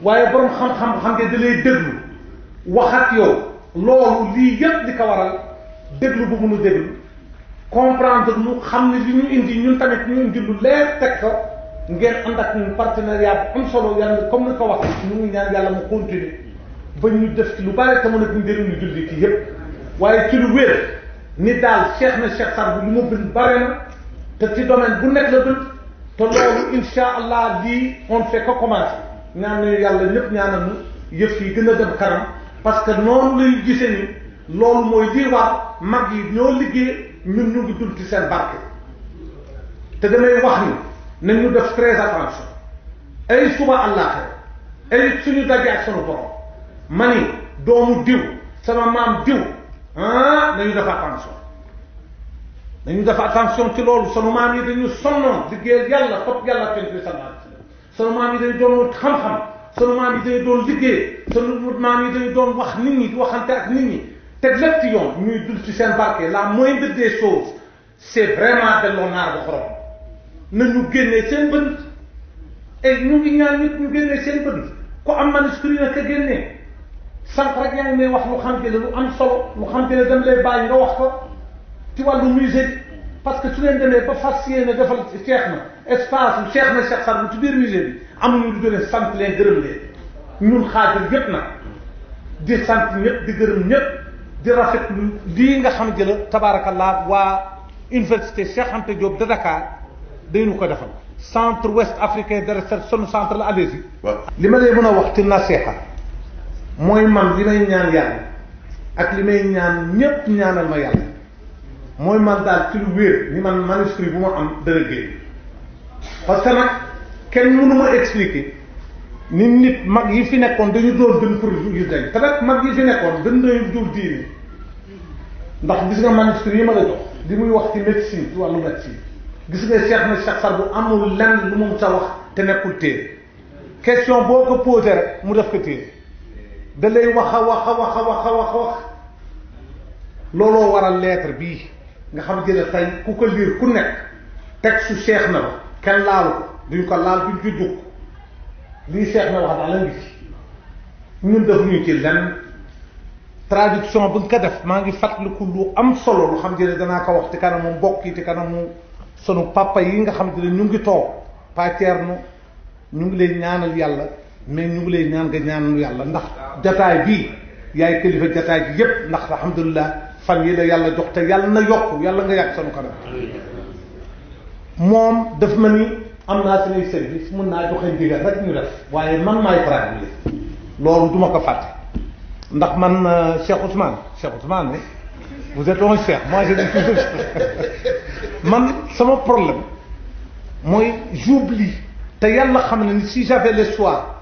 waaye borom xam-xam xam nga da lay déglu wax ak yow loolu lii yëpp di ko waral déglu bu mënu déglu comprendre ñu xam ne li ñu indi ñun tamit ñu indi lu leer teg ko ngeen ànd ak ñun partenariat bu am solo yàlla comme ni ko wax ñu ngi ñaan yàlla mu continuer ba ñu def ci lu bari te mën a njëriñu julli ci yëpp waaye ci lu wér ni daal Cheikh na Cheikh Saad bu li mu bind bare na te ci domaine bu nekk la bind te loolu insha allah lii on fait que commencer ñaan nañu yàlla ñëpp ñaanal ñu yëf yi gën a dem kanam parce que noonu lay gisee ni loolu mooy lii war mag yi ñoo liggéey ñun ñu ngi dund ci seen barke te damay wax ni nañu def très attention ay suba àllaaxira ay suñu daje ak sunu borom ma ni doomu diw sama maam diw nañu def attention nañu def attention ci loolu sunu maam yi dañu sonnoon liggéeyal yàlla topp yàlla ten bi sallallahu alayhi wasallam sunu maam yi dañu doon xam-xam sunu maam yi dañu doon liggéey sunu maam yi dañu doon wax nit ñi di waxante ak nit ñi teg lépp ci yoon ñuy dul ci seen barke la moindre des choses c'est vraiment delloo naar bu xorom nañu génnee seen bënd et ñu ngi ñaan nit ñu génnee seen bënd ku am manuscrit na ka génnee sànq rek yaa ngi may wax lu xam te ne lu am solo lu xam te ne dem lay bàyyi nga wax ko ci wàllu musée bi parce que su leen demee ba fas yéene defal Cheikh na espace bu Cheikh na Cheikh Saad Bou ci biir musée bi amuñu lu gën a sant leen gërëm leen ñun xaajal yépp nag di sant ñëpp di gërëm ñëpp di rafetlu lii nga xam ne la tabaarakallah waa université Cheikh Anta Diop de Dakar dañu ko defal centre ouest africain de recherche sunu centre la Alési. li ma lay mën a wax ci nasiha mooy man li may ñaan yàlla ak li may ñaan ñépp ñaanal ma yàlla mooy man daal ci lu wér ni man manuscrit bu ma am dana génn parce que nag kenn mënu ma expliquer ni nit mag yi fi nekkoon dañu doon gën pour yu dañ te nag mag yi fi nekkoon gën nañu dul diine ndax gis nga manuscrit yi ma la jox li muy wax ci médecine ci wàllu médecine gis nga Cheikh na Cheikh Saad Bou amul lenn lu mu sa wax te nekkul téere question boo ko posé rek mu def ko téere da lay wax a wax a wax a wax a wax a wax looloo waral lettre bii nga xam jële tey ku ko liir ku nekk texte su Cheikh na la kenn laalu ko duñ ko laal duñ ci jug lii Cheikh na wax daal la ngi ci ñun def ñu ci lenn traduction bu nga ko def maa ngi fàttaliku lu am solo lu xam jële danaa ko wax ci kanamu mbokk yi ci kanamu sunu papa yi nga xam ne ñu ngi toog Thierno ñu ngi lay ñaanal yàlla mais ñu ngi lay ñaan nga ñaanal yàlla ndax jataay bii yaay kilifa jataay bi yépp ndax alhamdulilah fan yi la yàlla jox te yàlla na yokk yàlla nga yàgg sunu kanam moom daf ma ni am naa samay service mun naa joxe ndigal rek ñu def waaye man maay traduire loolu duma ko fàtte ndax man Cheikh Ousmane vous êtes un cheikh moi je dis toujours man sama problème mooy j'oublie te yàlla xam ne ni si j'avais le choix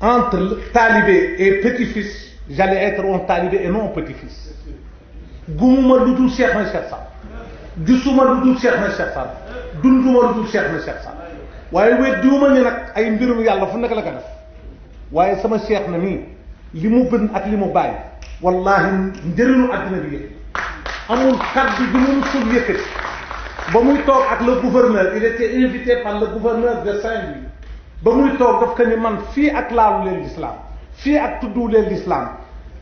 entre talibé et petit-fils j'allais être un talibé et non un petit-fils gumuma lu dul Cheikh na Cheikh Saad gisuma lu dul Cheikh na Cheikh Saad dunduma lu dul Cheikh na Cheikh Saad waaye weddiwuma ni nag ay mbirum yàlla fu nekk la ko def waaye sama Cheikh na nii li mu bëgg ak li mu bàyyi wallahi njëriñu àddina bi yëpp amul kaddu bi mu musul yëkkati ba muy toog ak le gouverneur il était invité par le gouverneur de Saint-Louis ba muy toog daf ko ni man fii ak laalu leen l'islam fii ak tuddu leen l'islam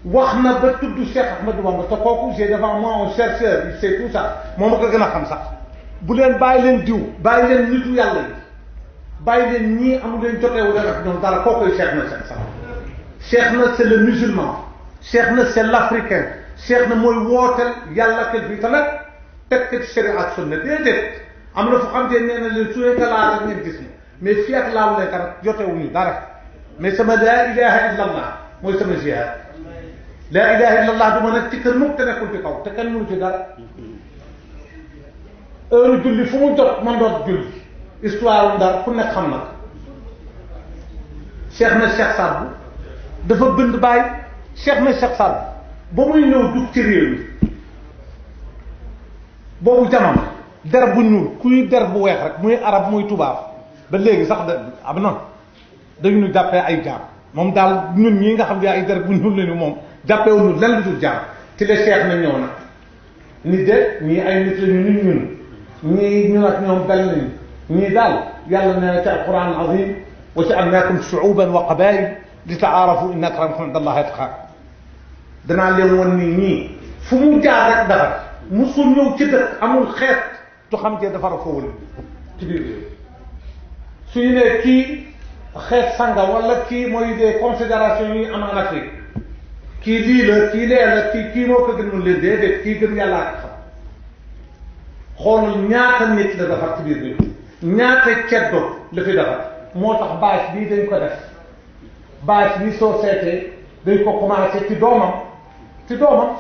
wax na ba tudd Cheikh Ahmadou Bamba te kooku j'ai devant moi un chercheur il sait tout ça moo ma ko gën a xam sax bu leen bàyyi leen diw bàyyi leen nitu yàlla yi bàyyi leen ñii amu leen joteewu leen ak ñoom dara kookoy Cheikh na Cheikh Saad Cheikh na c'est le musulman Cheikh na c'est l'africain Cheikh na mooy wooteel yàlla kel bi te nag teg ko ci sharia ak sunna déedéet am na fu xam te nee na leen su leen laa rek ngeen gis mais fii ak laawu leen kat jotewuñu dara mais sama laa ilaha illa allah mooy sama jihaad laa ilaha illa allah du ma nekk ci kër mukk te nekkul ci kaw te kenn mënu ci dara heure julli fu mu jot man doot julli histoire wu dara ku nekk xam na Cheikh na Cheikh Saad Bou dafa bind bàyyi Cheikh na Cheikh Saad Bou ba muy ñëw dugg ci réew mi boobu jamono der bu ñuul kuy der bu weex rek muy arab muy tubaab ba léegi sax da am na dañu ñu jàppee ay jaam moom daal ñun ñii nga xam ne ay der bu ñuul lañu moom jàppeewuñu lenn lu dul jaam ci la Cheikh na ñëw nag nit de ñii ay nit lañu nit ñun ñii ñun ak ñoom benn lañu ñii daal yàlla nee na ci alquran azim wa ja'alnakum shu'uban wa qabaa'il li ta'aarafu inna akramakum inda allahi atqaakum danaa leen woon ni ñii fu mu jaar rek defar musul ñëw ci dëkk amul xeet tu xam cee defar foofu la ci biir suñu nee kii xeet sanga wala kii mooy des considérations yi am en Afrique kii lii la kii lee la kii moo ko gën mun leen déedéet kii gën yàllaa ko xam xoolal ñaata nit la defar ci biir bi ñaata ceddo la fi defar moo tax bâche bii dañ ko def bâche bi soo seetee dañ ko commencé ci doomam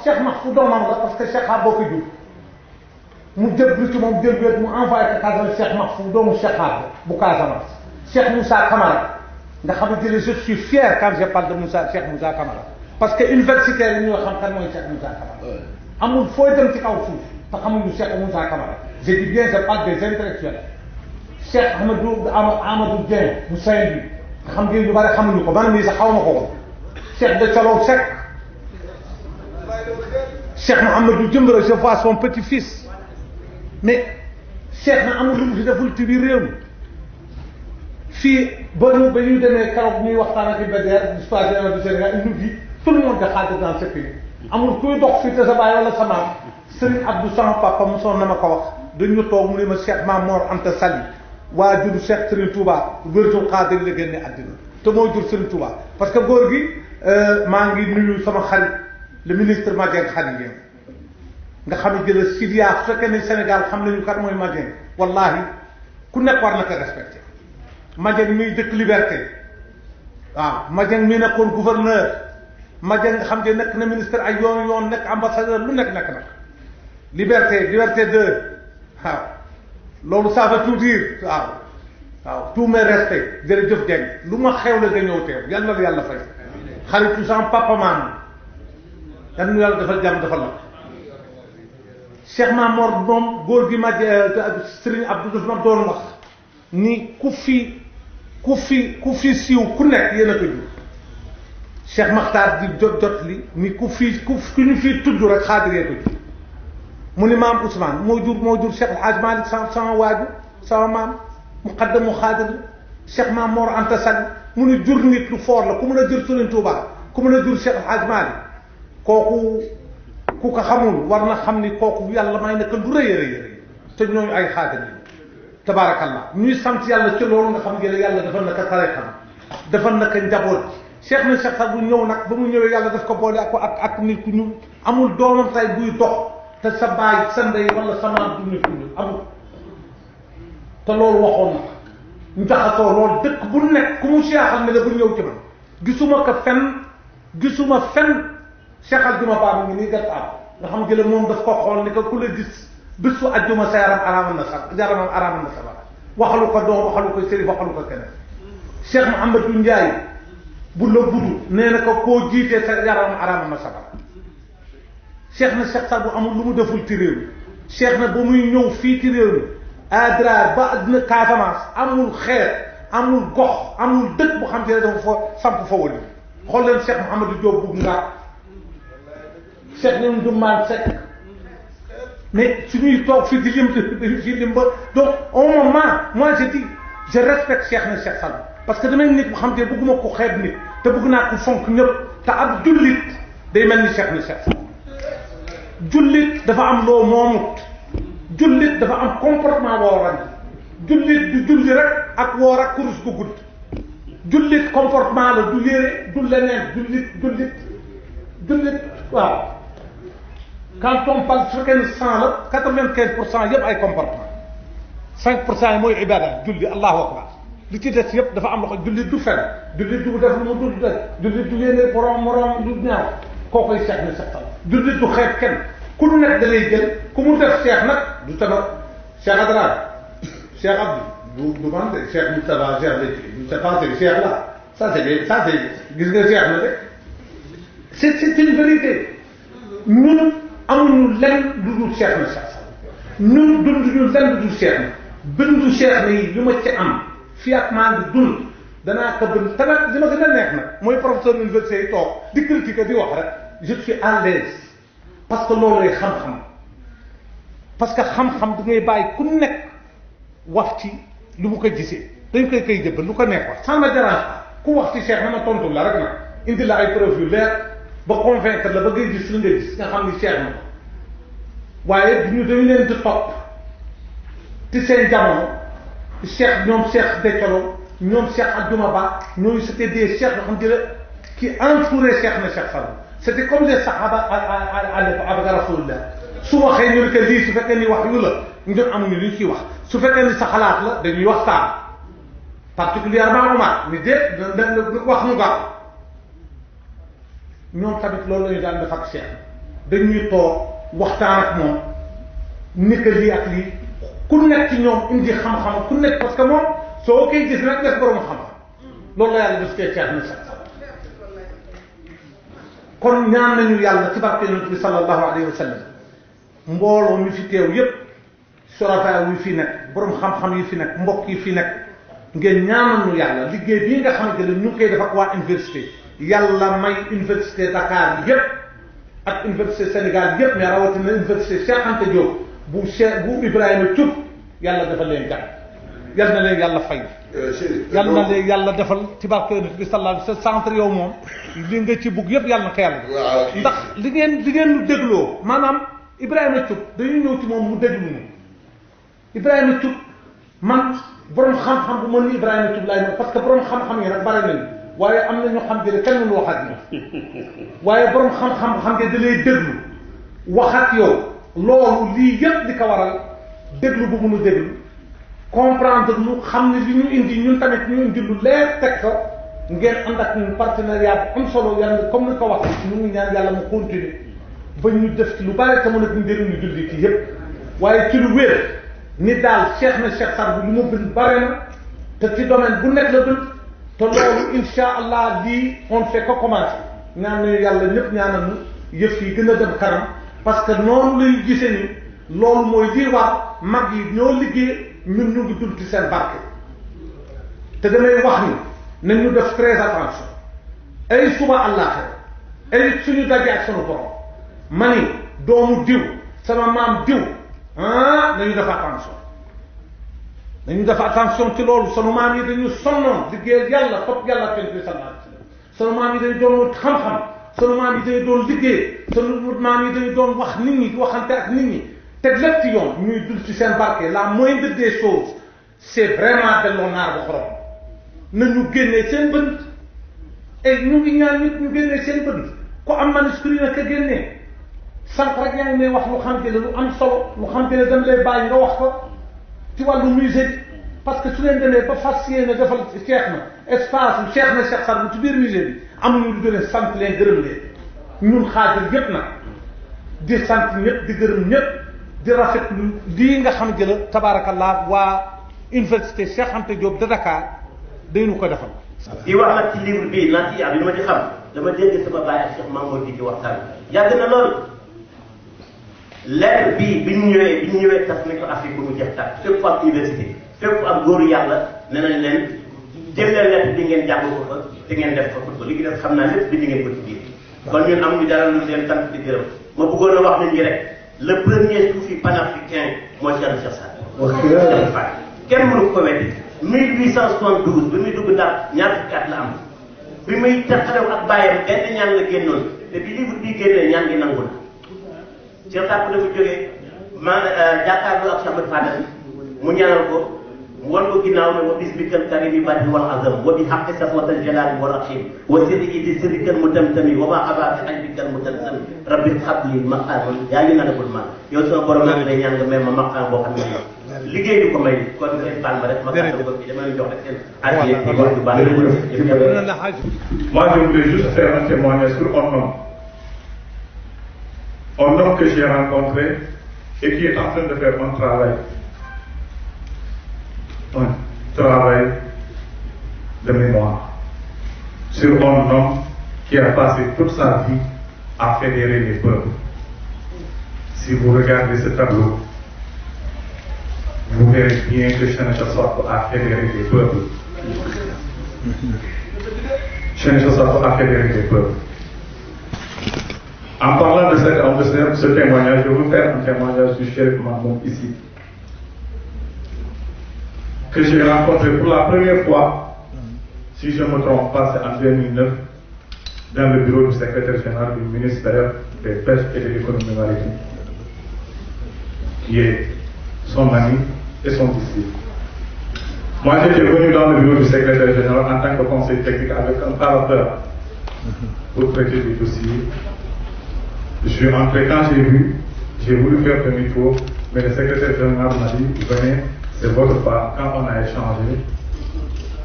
Cheikh Mahfou doomam la parce que Cheikh a boo ko jur mu jëblu ci moom jël wet mu envoyé ko Casamance Cheikh Mahfou doomu Cheikh a bu Casamance Cheikh Moussa Camara nga xamante ne je suis fier quand je parle de Cheikh Moussa Camara parce que universitaire yi ñoo xam kan mooy Cheikh Moussa Camara amul fooy dem ci kaw suuf te xamuñu Cheikh Moussa Camara je dis bien je parle des intellectuels Cheikh Amadou Dieng bu Saint-Louis nga xam ngeen ñu bari xamuñu ko man mii sax xaw ma ko woon Cheikh de Thialaw Seck Cheikh Mouhamadou Djimbira je vois son petit-fils mais Cheikh na amul lu mu fi deful ci biir réew mi fii ba ñu demee keroog ñuy waxtaan ak Ibader du Sénégal il nous dit tout le monde xaalis dans ce pays amul kuy dox fii te sa baay wala sa maam Serigne Abdou sama papa mosoon na ma ko wax dañu toog mu ne ma Cheikh Mame Mor Anta Sali waajur Cheikh Serigne Touba wërtul xaadir la génne àddina te moo jur Serigne Touba parce que góor gi maa ngi nuyu sama xarit le ministre Madiène Khady Dieng nga xam ne jëla Sidia su fekkee ne Sénégal xam nañu kat mooy Madiène wallahi ku nekk war na ko respecté Madiène miy dëkk liberté waaw Madiène mi nekkoon gouverneur Madiène nga xam ne nekk na ministre ay yoon nekk ambassadeur lu nekk nag liberté 2 waaw loolu ça veut tout dire waaw tous mes respects jërëjëf Dieng lu ma xew la nga ñëw teew yal na la yàlla fay xaritu sama papa maam yal na yàlla defal jàmm defal la Cheikh Mame Mor moom góor gi Serigne Abdou dafa ma doon wax ni ku fi siiw ku nekk yéen a ko jur Cheikh Makhtar di jot li ni ku ñu fi tudd rek xaadiree ko jur mu ni maam Ousmane moo jur Cheikh El Hadj Malick sama waaju sama maam muqaddamu xaadir Cheikh Mame Mor Anta Sali mu ni jur nit lu foor la ku mën a jur Serigne Touba ku mën a jur Cheikh El Hadj Malick kooku ku ko xamul war na xam ni kooku yàlla may nekk lu rëy a rëy te ñooñu ay xaadir yi tabaarakallah ñuy sant yàlla ci loolu nga xam ne yàlla defal na ko tariqa defal na ko njaboot Cheikh na Cheikh sax bu ñëw nag ba mu ñëwee yàlla daf ko boole ak nit ku ñu amul doomam tay buy dox te sa baay sa ndey wala sa maam du nit ku ñu amul te loolu waxoon na ñu jaxasoo loolu dëkk bu nekk ku mu seexal ne la bu ñëw ci man gisuma fen Cheikh Aldima Ba mi ngi nii gerte am nga xam jële moom daf ko xool ni ko ku la gis bésu ajjuma sa yaramam araamal na sabara waxalu ko doom waxalu ko sëriñ waxalu ko keneen Cheikh Mouhamadou Ndiaye bu la budu nee na ko koo jiitee sa yaramam araamal na sabara Cheikh na Cheikh Saad bu amul lu mu deful ci réew mi Cheikh na ba muy ñëw fii ci réew mi Adrar ba àddina Casamance amul xeer amul gox amul dëkk bu xam te ne dafa fa samp fa wali xool leen Cheikh Mouhamadou Diop bugg ngaa Cheikh ñoom Ndoumane Seck mais suñuy toog fii di lim ba donc au moment moi je dis je respecte Cheikh na Cheikh Saad parce que damay nit bu xam te bëgguma ko xeeb nit te bëgg naa ko fonk ñëpp te ab jullit day mel ni Cheikh na Cheikh Saad jullit dafa am loo moomut jullit dafa am comportement boo war a jullit du julli rek ak woor ak kurus gu gudd jullit comportement la du yére du leneen jullit waaw quand on parle su fekkee ni 100 la 95% yëpp ay comportement 5% yi mooy ibada julli allahu akbar li ci des yëpp dafa am loxo jullit du fen jullit du def lu mu dul def jullit du yéene moroom du ñaaw kookoy Cheikh na Cheikh Saad jullit du xeeb kenn ku nekk da lay jël ku mu def Cheikh nag du tabax Cheikh Adra Cheikh Abdou du man de Cheikh Moustapha Cheikh de c'est pas Cheikh là ça c'est gis nga Cheikh na de c'est une vérité ñun amuñu lenn lu dul Cheikh na Cheikh Saad ñun dunduñu lenn lu dul Cheikh na bindu Cheikh na yi li ma ci am fii ak maa ngi dund danaa ko bind te nag li ma gën a neex nag mooy professeur université yi toog di critiquer di wax rek je suis à l'aise parce que loolu lay xam-xam parce que xam-xam da ngay bàyyi ku nekk wax ci lu mu ko gisee dañ koy jëbbal lu ko neex wax ça me dérange pas ku wax ci Cheikh na ma tontu la rek nag indi la ay preuve yu leer ba convaincre la ba ngay gis li nga gis nga xam ni Cheikh na waaye dañu leen di topp ci seen jamono Cheikh ñoom Cheikh Dekalo ñoom Cheikh Abdouma Ba ñooñu c'était des Cheikh yoo xam ne qui entouré Cheikh na Cheikh Saad c'était comme les sahaba avec Rasulullah su waxee ñu ne que lii su fekkee ni wax yu la ñun amuñu lu ñu ciy wax su fekkee ni sa xalaat la dañuy waxtaan particulièrement Omar ni déet wax mu gaaw ñoom tamit loolu la ñu daan def ak Cheikh dañuy toog waxtaan ak moom ni que lii ak lii ku nekk ci ñoom indi xam-xam ku nekk parce que moom soo koy gis nag def borom xam-xam loolu la yàlla def cee Cheikh na Cheikh Saad kon ñaan nañu yàlla ci barke yonent bi sallallahu alayhi wa sallam mbooloo mi fi teew yépp surafa yi fi nekk borom xam-xam yi fi nekk mbokk yi fi nekk ngeen ñaanal ñu yàlla liggéey bii nga xamante ne ñu ngi koy def ak waa université yàlla may université Dakar yépp ak université Sénégal yépp mais rawatina université Cheikh Anta Diop bu Ibrahima Thioub yàlla defal leen jàmm yal na leen yàlla fay yal na leen yàlla defal ci barke Yonent bi sallallahu alayhi wa sallam centre yow moom li nga ci bugg yëpp yàlla na ko yàlla ndax li ngeen dégloo maanaam Ibrahima Thioub dañuy ñëw ci moom mu déglu ñu Ibrahima Thioub man borom xam-xam bu mën ni Ibrahima Thioub laay parce que borom xam-xam yi rek bare nañu waaye am na ñu xam ne kenn mënu wax ak ñoom waaye borom xam-xam xam nga da lay déglu wax ak yow loolu lii yëpp di ko waral déglu bu mënu déglu comprendre ñu xam ne li ñu indi ñun tamit ñu indi lu leer teg ko ngeen ànd ak ñun partenariat bu am solo yàlla comme ni ko wax ñu ngi ñaan yàlla mu continuer ba ñu def ci lu bari te mën a njëriñu julli ci yëpp waaye ci lu wér ni daal Cheikh na Cheikh Sadbou lu mu bind bare na te ci domaine bu nekk la bind te loolu insha allah lii on fait que commencer ñaan nañu yàlla ñëpp ñaanal ñu yëf yi gën a dem kanam parce que noonu lay gisee ni loolu mooy lii war mag yi ñoo liggéey ñun ñu ngi dul ci seen barke te damay wax ni nañ ñu def très attention ay suba àllaaxira ay suñu daje ak sunu borom ma ni doomu diw sama maam diw nañu def attention nañu def attention ci loolu sunu maam yi dañu sonnoon liggéeyal yàlla topp yàlla kenn bi sallallahu alayhi wasallam sunu maam yi dañu doon xam-xam sunu maam yi dañu doon liggéey sunu maam yi dañu doon wax nit ñi di waxante ak nit ñi te lépp ci yoon ñuy dul ci seen barke la moindre des choses c'est vraiment delloo naar bu xorom nañu génnee seen bënd et ñu ngi ñaan nit ñu génnee seen bënd ku am manuscrit na ka génnee sànq rek yaa ngi may wax lu xam te ne lu am solo lu xam te ne dama lay bàyyi nga wax ko ci wàllu musée parce que su leen demee ba fas yéene defal Cheikh na espace bu Cheikh na Cheikh Sadbou ci biir musée bi amuñu lu gën a sant leen gërëm leen ñun xaajal yépp nag di sant ñëpp di gërëm ñëpp di rafetlu lii nga xam ne tabaarakallah waa université Cheikh Anta Diop de Dakar dañu ko defal. di wax nag ci livre bii naan ci bi ma ci xam dama dégg sama baay ak Cheikh Mamour di ci waxtaan yàgg na lool lettre bii bi ñu ñëwee tas nañ ko Afrique bu mu jeex tàkk fépp fu am université fépp fu am góoru yàlla nee nañ leen jël leen lettre bi ngeen jàng ko fa te ngeen def ko ko li ngi def xam naa lépp bind ngeen ko ci biir kon ñun amuñu dara lu leen sant di gërëm ma bëggoon a wax nit ñi rek le premier soufi panafricain mooy Cheikh Cheikh Sadbou kenn mënu ko weddi 1872 bi muy dugg Ndar ñaar fukki at la am bi muy taxaw ak bàyyam benn ñaan la génnoon te bi livre bii génnee ñaan gi nangu na Cheikh Sadbou dafa jógee jàkkaarloo ak Cheikh Ahmed Fadal mu ñaanal ko mu wan ko ginnaaw ne wa bismikal karimi badi wal azam wa bi haqqi safwatal jalali wal rachim wa sirri di sirrikal mutamtami wa ma abaa bi ajbikal mutalsami rabbi habli maqaman yaa ngi nanagul ma yow sama borom nag lay ñaan nga may ma maqaam boo xam ne liggéey du ko may kon ngeen baal ma rek ma gàttal ko fii dama leen jox rek seen addiya bi wax du baax moi je voulais juste faire un témoignage sur un homme que j'ai rencontré et qui est en train de faire un travail de mémoire sur un homme qui a passé toute sa vie à fédérer les peuples. Si vous regardez ce tableau, vous verrez bien que Cheikh na Cheikh Sadbou a fédéré les peuples. Cheikh na Cheikh Sadbou a fédéré les peuples. En parlant de ce témoignage, je veux faire un témoignage du chef Mahmoud ici, que j'ai rencontré pour la première fois, si je ne me trompe pas, c'est en 2009, dans le bureau du secrétaire général du ministère des Pêches et de l'économie maritime, qui est son ami et son disciple. Moi, j'étais venu dans le bureau du secrétaire général en tant que conseiller technique avec un parateur pour traiter des dossiers. Je suis entré, quand j'ai voulu faire demi-tour, mais le secrétaire général m'a dit, venez, c'est votre part. Quand on a échangé,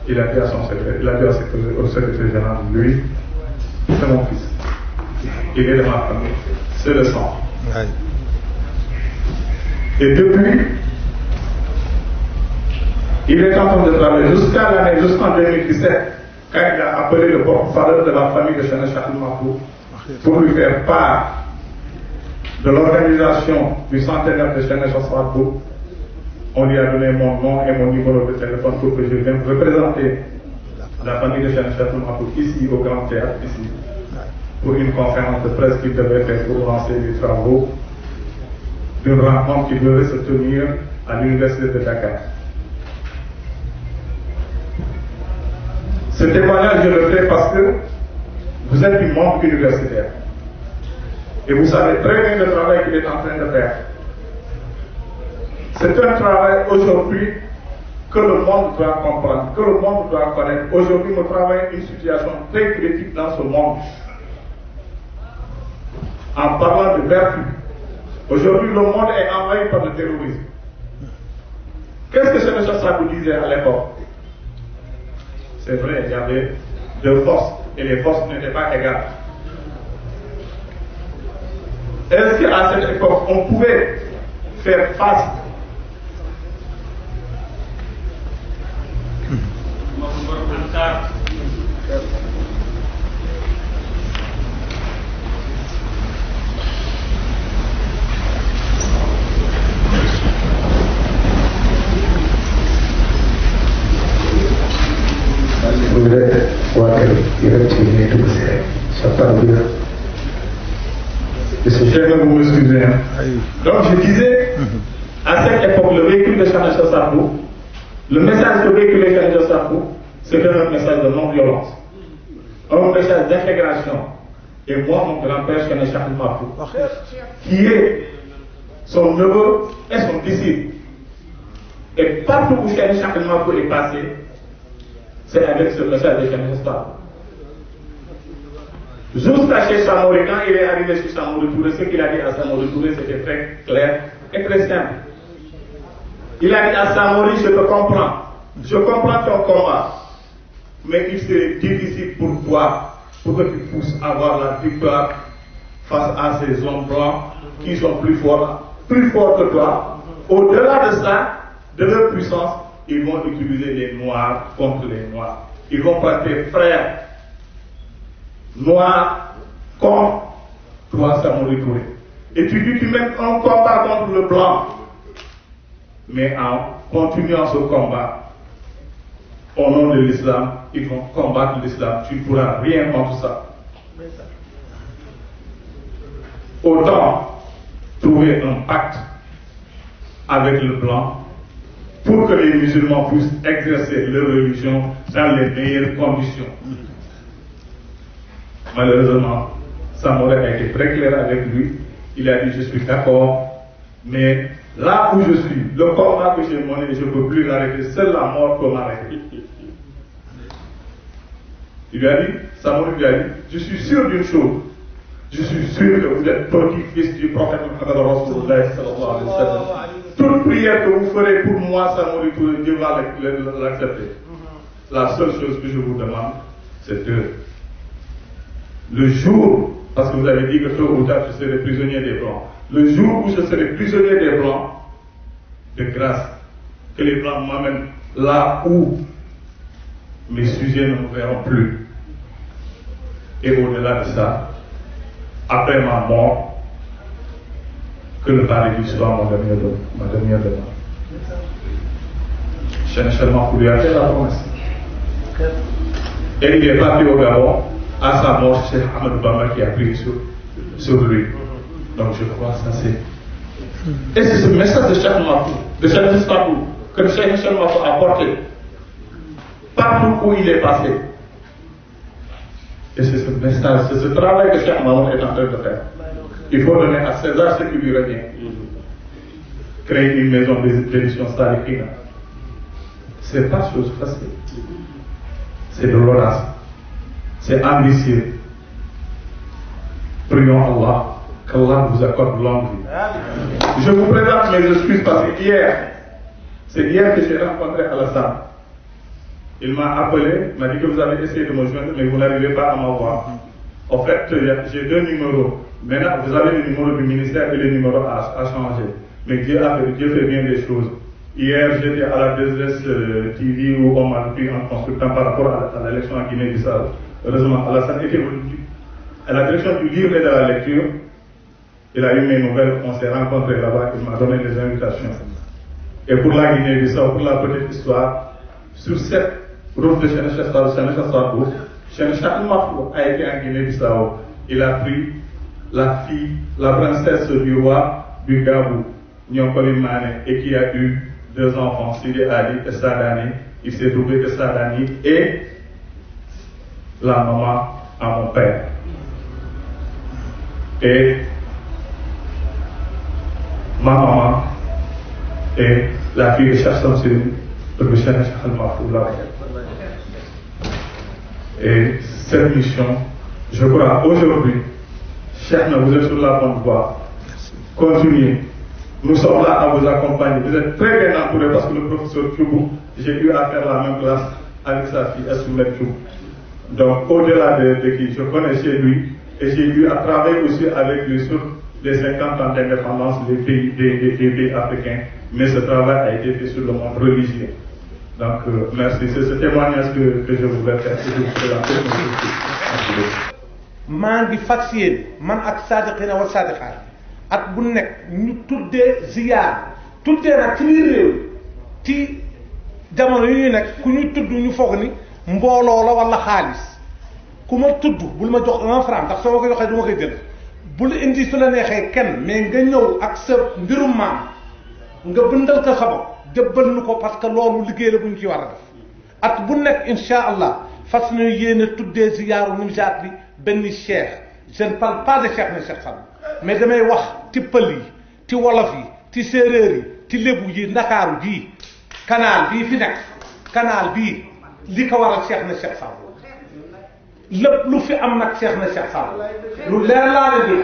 il a dit à son secrétaire, au secrétaire général, lui, c'est mon fils. Il est de ma famille, c'est le sang. Ouais. Et depuis, il est en train de travailler jusqu'en 2017, quand il a appelé le porte-parole de la famille de Cheikh na Cheikh Sadbou pour lui faire part de l'organisation du centenaire de Cheikh na Cheikh Sadbou. On lui a donné mon nom et mon numéro de téléphone pour que je vienne représenter la famille de Cheikh na Cheikh Sadbou ici au Grand Théâtre, ici, pour une conférence de presse qu'il devait faire pour lancer les travaux d'une rencontre qui devait se tenir à l'université de Dakar. Ce témoignage, je le fais parce que vous êtes du monde universitaire. Et vous savez très bien le travail qu'il est en train de faire. C'est un travail aujourd'hui que le monde doit comprendre, que le monde doit connaître. Aujourd'hui, nous travaillons une situation très critique dans ce monde. En parlant de vertu, aujourd'hui, le monde est envahi par le terrorisme. Qu'est-ce que ce monsieur Sadou disait à l'époque? C'est vrai, il y avait deux forces, et les forces n'étaient pas égales. Est-ce qu'à cette époque, on pouvait faire face vous m'excusez. Donc je disais, à cette époque, le véhicule de Cheikh Sassabou, le message que véhiculait Cheikh Sassabou, c'était un message de non-violence, un message d'intégration. Et moi, mon grand-père, Cheikh Mafou, qui est son neveu et son disciple. Et partout où Cheikh Mafou est passé, c'est avec ce message de Cheikh Sassabou. Jusqu'à chez Samory, quand il est arrivé chez Samory Touré, ce qu'il a dit à Samory Touré, c'était très clair et très simple. Il a dit à Samory, je te comprends. Je comprends ton combat. Mais il serait difficile pour toi, pour que tu puisses avoir la victoire face à ces hommes blancs qui sont plus forts que toi. Au-delà de ça, de leur puissance, ils vont utiliser les noirs contre les noirs. Ils vont prendre tes frères noirs contre toi, Samory Touré. Et tu dis, tu mets un combat contre le blanc. Mais en continuant ce combat, au nom de l'islam, ils vont combattre l'islam. Tu ne pourras rien contre ça. Autant trouver un pacte avec le blanc pour que les musulmans puissent exercer leur religion dans les meilleures conditions. Malheureusement, Samory a été très clair avec lui. Il a dit, je suis d'accord, mais là où je suis, le combat que j'ai mené, je ne peux plus l'arrêter. Seule la mort peut m'arrêter. Il lui a dit, Samory lui a dit, je suis sûr d'une chose. Je suis sûr que vous êtes petit-fils du prophète Mohammed Rasulullah sallallahu alayhi wa sallam. Toute prière que vous ferez pour moi, Samory Touré, Dieu va l'accepter. La seule chose que je vous demande, c'est de le jour, parce que vous avez dit que tôt ou tard je serai prisonnier des Blancs, le jour où je serai prisonnier des Blancs, de grâce, que les Blancs m'amènent là où mes sujets ne me verront plus. Et au-delà de ça, après ma mort, que le paradis soit ma dernière demande. Cheikh lui a fait la promesse. Et il est parti au Gabon. À sa mort, c'est Ahmed Bamba qui a pris sur lui. Donc je crois que ça c'est. Et c'est ce message de Cheikh Mafou, de Cheikh Sassabou, que Cheikh Mafou a porté partout où il est passé. Et c'est ce message, c'est ce travail que Cheikh Mafou est en train de faire. Il faut donner à César ce qui lui revient. Créer une maison d'édition Salihina. C'est pas chose facile. C'est de l'audace. C'est ambitieux. Prions Allah, qu'Allah vous accorde longue vie. Je vous présente mes excuses parce que c'est hier que j'ai rencontré Alassane. Il m'a appelé, m'a dit que vous avez essayé de me joindre, mais vous n'arrivez pas à m'avoir. En fait, j'ai deux numéros. Maintenant, vous avez le numéro du ministère et le numéro a changé. Mais Dieu fait bien des choses. Hier, j'étais à la 2S TV où on m'a pris en consultant par rapport à l'élection en Guinée-Bissau. Heureusement, Alassane était venu à la direction du livre et de la lecture. Il a eu mes nouvelles, on s'est rencontrés là-bas, il m'a donné les invitations. Et pour la Guinée-Bissau, pour la petite histoire, sur cette route de Cheikh Sassabou, Cheikh Mafou a été en Guinée-Bissau. Il a pris la fille, la princesse du roi du Gabou, Nyonkoli Mane, et qui a eu 2 enfants, Sidi Ali et Sadani. Il s'est trouvé que Sadani est la maman à mon père. Et ma maman est la fille de Cheikh Samsudine, le Cheikh Al-Mahfouz. Et cette mission, je crois, aujourd'hui, Cheikh, vous êtes sur la bonne voie. Continuez. Nous sommes là à vous accompagner. Vous êtes très bien entourés parce que le professeur Choubou, j'ai eu à faire la même classe avec sa fille Assoumette Choubou. Donc, au-delà de qui je connais chez lui, et j'ai eu à travailler aussi avec lui sur les 50 ans d'indépendance des pays africains, mais ce travail a été fait sur le monde religieux. Donc, merci. C'est ce témoignage que je voulais faire. Que je vous présente. maa ngi fas yéene man ak saadiqina wa saadiqaat at bu nekk ñu tuddee ziyaar tuddee nag ci biir réew ci jamono yu ñu nekk ku ñu tudd ñu foog ni mbooloo la wala xaalis ku ma tudd bul ma jox 1 franc ndax soo ma ko joxee du ma koy jël bul indi su la neexee kenn mais nga ñëw ak sa mbirum maam nga bindal ko sa bopp jëbbal nu ko parce que loolu liggéey la bu ñu ci war a def at bu nekk incha allah fas nañu yéene tuddee ziyaaru Nimzaat bi benn cheikh je ne parle pas de cheikh ne cheikh Sadbou mais damay wax ci pël yi ci wolof yi ci séeréer yi ci lébu yi ndakaaru ji canal bii fi nekk canal bii li ko waral cheikh ne cheikh Sadbou lépp lu fi am nag cheikh ne cheikh Sadbou lu leer laa la dégg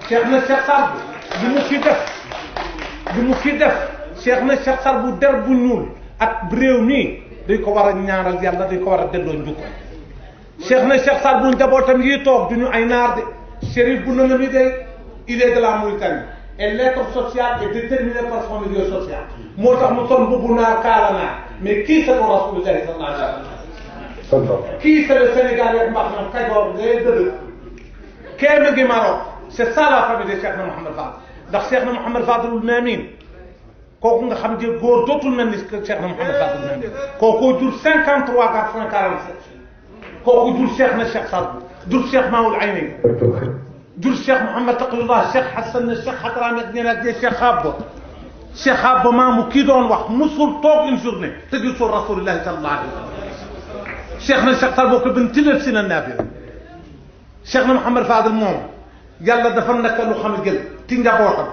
cheikh ne cheikh Sadbou li mu fi def cheikh ne cheikh Sadbou der bu ñuul ak réew mi dañ ko war a ñaanal yàlla dañ ko war a delloo njukkal cheikh na cheikh Sadbou njabootam yi toog duñu ay naar de Chérif bu Nangami de il est de la Mauritanie et l'être social est déterminé par son milieu social moo tax mu son bubbu naar kaala naar mais kii c'est le Rasulullah sallallahu alayhi wa sallam kii c'est le Sénégal yeeg mbax na Kajoor ngay dëgg kéema gi Maroc c'est ça la famille de cheikh na Mouhamed Fadel ndax cheikh na Mouhamed Fadel Mamin kooku nga xam ne góor dootul mel ni cheikh na Mouhamed Fadel Mamin kooku jur 53 447 kooku jur cheikh na cheikh Sadbou jur cheikh Maoul Ayni jur cheikh Mouhamed Taqiyullah cheikh Hassan na cheikh Hadrami ak ñeneen ak cheikh Abba maamu kii doon wax musul toog une journée te gisul Rasulullah sallallahu alayhi wa sallam cheikh na cheikh Sadbou ko bin tilal si na naafila cheikh na Mouhamed Fadel moom yàlla dafa nekk lu xam ne gën ci njabootam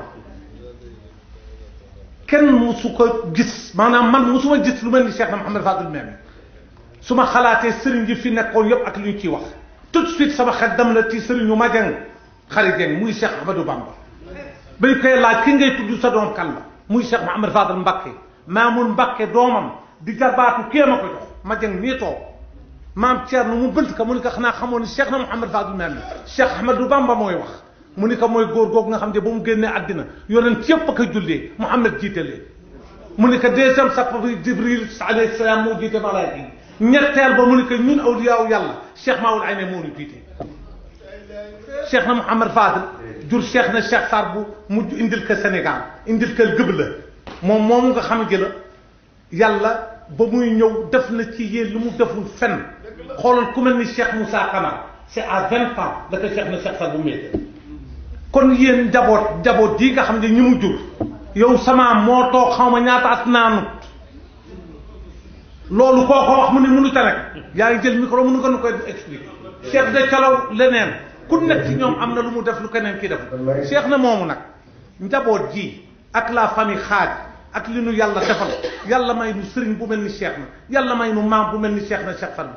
kenn musu ko gis maanaam man musuma gis lu mel ni cheikh na Mouhamed Fadel Mamin su ma xalaatee sëriñ yi fi nekkoon yëpp ak li ñu ciy wax tout de suite sama xel dem la ci sëriñu Madiang Khary Dieng muy Cheikh Ahmadou Bamba bañ koy laaj ki ngay tudd sa doom kan la muy Cheikh Mouhamed Fadel Mbacké Mamoun Mbacké doomam di jarbaatu kee ma ko jox Madiang nii toog maam Thierno mu bënt ka mu ni ko xanaa xamoon ni Cheikh na Mouhamed Fadel Mamin Cheikh Ahmadou Bamba mooy wax mu ni ko mooy góor googu nga xam ne ba mu génnee àddina yonent yëpp a ko jullee Mouhamed jiite leen mu ni ko deuxième sax bi Jibril alayhi salaam moo jiite malaaka yi ñetteel ba mu ni ko ñun awliyaaw yàlla cheikh Maoul Ayni moo ñu jiite cheikh na Mouhamed Fadel jur cheikh na cheikh Sadbou mujj indil ko Sénégal indil ko gëb la moom nga xam ne la yàlla ba muy ñëw def na ci yéen lu mu deful fenn xoolal ku mel ni cheikh Moussa Kamara c'est à 20 ans da ko cheikh na cheikh Sadbou mété kon yéen njaboot yi nga xam ne ñi mu jur yow sama moo toog xaw ma ñaata at naanut loolu koo ko wax mu ne mënu ta nag yaa ngi jël micro mënu ko nu koy expliquer cheikh de calaw leneen ku nekk ci ñoom am na lu mu def lu keneen ki def cheikh na moomu nag njaboot ji ak la famille xaaj ak li nu yàlla defal yàlla may nu sëriñ bu mel ni cheikh na yàlla may nu maam bu mel ni cheikh na cheikh Sadbou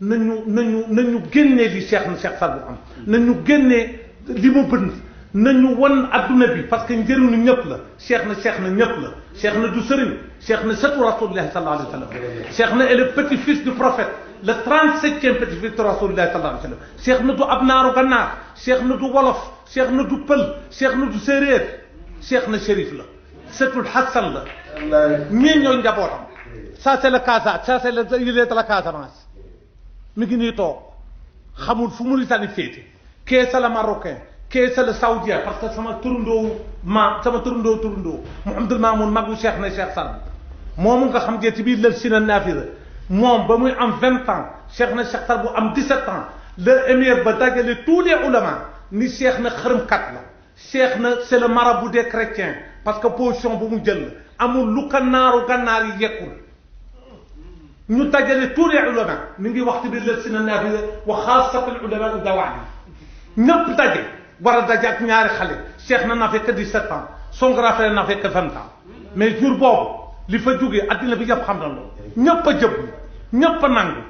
nañu génnee li cheikh na cheikh Sadbou am nañu génnee li mu bënd nañu won adduna bi parce que njëriñu ñëpp la cheikh na ñëpp la cheikh na du sëriñ cheikh na sëtu Rasulullah sallallahu alayhi wa sallam cheikh na est le petit-fils du prophète le 37e petit-fils de Rasulullah sallallahu alayhi wa sallam cheikh na du ab naaru gannaar cheikh na du wolof cheikh na du pël cheikh na du séeréer cheikh na shérif la sëtul Hassan la ñii ñooy njabootam ça c'est le Casa ça c'est il est de la Casamance mi ngi nii toog xamul fu Mauritanie féete kee c'est le Marocain kee c'est le Saoudien parce que sama turandoo Mouhamadul Mamoun magu cheikh na cheikh Sadbou moomu nga xam ne ci biir lël si na naafila moom ba muy am 20 ans cheikh na cheikh Sadbou am 17 ans le émir ba dajale tous les oulémas ni cheikh na xërëmkat la cheikh na c'est le marabout des chrétiens parce que position bu mu jël amul lu ko naaru gànnaar yi yekkul ñu dajale tous les ulama mi ngi wax ci biir lël si na naafila wa xaasatul ulama u dawaani ñëpp daje war a daje ak ñaari xale cheikh na fekk 17 ans son grand frère na fekk 20 ans mais jour boobu li fa jógee addina bi yëpp xam na loolu ñëpp a jëb ñëpp a nangu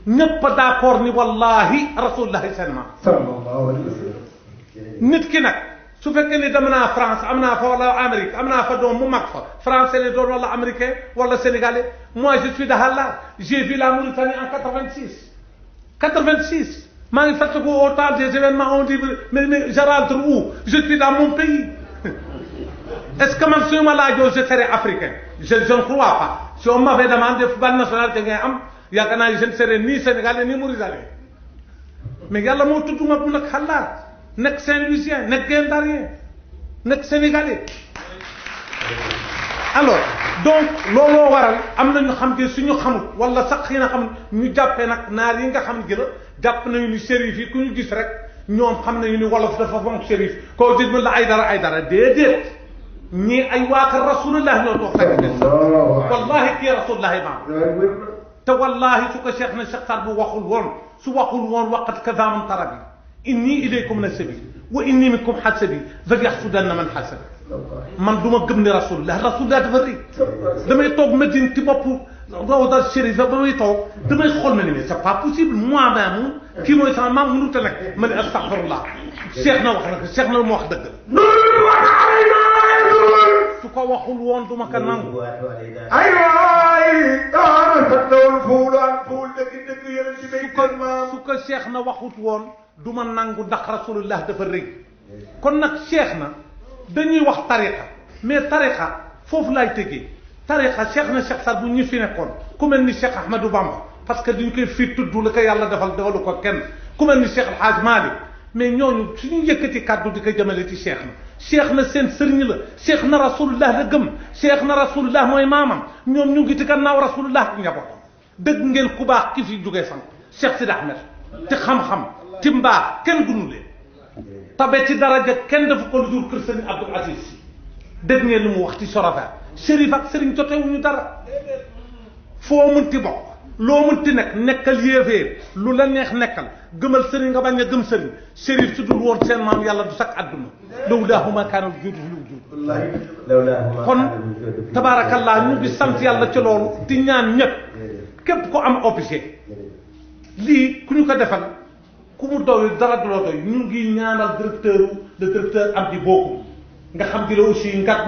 ñëpp a d'accord ni wallahi rasulullahi seen maam sallallahu alayhi wa sallam. nit ki nag su fekkee ni dem naa France am naa fa wala Amérique am naa fa doom mu mag fa français lay doon wala américain wala sénégalais moi je suis de Hallar j'ai vu la Mauritanie en 86 maa ngi fàttaliku au temps des événements on dit mais je rentre où je suis dans mon pays est-ce que man suñu ma laajoo je serai africain je ne crois pas si on m'avait demandé ban nationalité ngay am yaakaar naa je ne serai ni sénégalais ni mauritanien mais yàlla moo tudd ma bu nag Hallar nekk Saint-Louisien nekk Guet-Ndarien nekk sénégalais alors donc looloo waral am na ñu xam ne suñu xamul wala sax yi nga xam ñu jàppee nag naar yi nga xam ne jàpp nañu ni shérif yi ku ñu gis rek ñoom xam nañu ni wolof dafa fonk shérif koo gis mën la ay dara déedéet ñii ay waa kër rasulullah ñoo toog fekk wallahi kii rasulullah maam te wallahi su ko cheikh na Cheikh Saad bu waxul woon waqat kaza man tarabi inni ilaykum nasabi wa inni minkum hasabi fal yaxsudanna man hasab man du ma gëm ne rasulullah dafa rëy damay toog Medine ci boppu rawda chérif ba may toog damay xool ma ne mais c'est pas possible moi-même kii mooy sama maam mënut a nekk ma ne astaghfirullah cheikh na wax na ko cheikh na mu wax dëgg su ko waxul woon du ma ko nangu ay waay daana fattawul fuul dëgg yéen ci bay su ko cheikh na waxut woon du ma nangu ndax rasulullah dafa rëy kon nag cheikh na dañuy wax tariqa mais tariqa foofu laay tëggee tariqa cheikh na Cheikh Saad bu ñu fi nekkoon ku mel ni Cheikh Ahmadou Bamba parce que duñ koy fii tudd la ko yàlla defalu ko kenn ku mel ni Cheikh El Hadj Malick mais ñooñu suñu yëkkati kàddu di ko jëmale ci cheikh na seen sëriñ la cheikh na rasulullah la gëm cheikh na rasulullah mooy maamam ñoom ñu ngi ci gannaaw rasulullah ci njabootam dëgg ngeen ku baax ki fi jógee sànq Cheikh Sidi Ahmed ci xam-xam ci mbaax kenn gunu leen tabe ci daraja kenn dafa ko lu dul kër sëriñ Abdoul Aziz Sy dégg ngeen lu mu wax ci Sorafat chérif ak sëriñ jotewuñu dara foo munti bokk loo munti nekk nekkal yéeféer lu la neex nekkal gëmal sëriñ nga bañ a gëm sëriñ chérif su dul woon seen maam yàlla du sakk àdduna lawlaahu maa kaana al-wujuudu fil wujuud kon tabaarakallah ñu ngi sant yàlla ci loolu di ñaan ñëpp képp ko am objet lii ku ñu ko defal ku mu doy dara du la doy ñu ngi ñaanal le directeur Amdi Bokum nga xam di la aussi ngat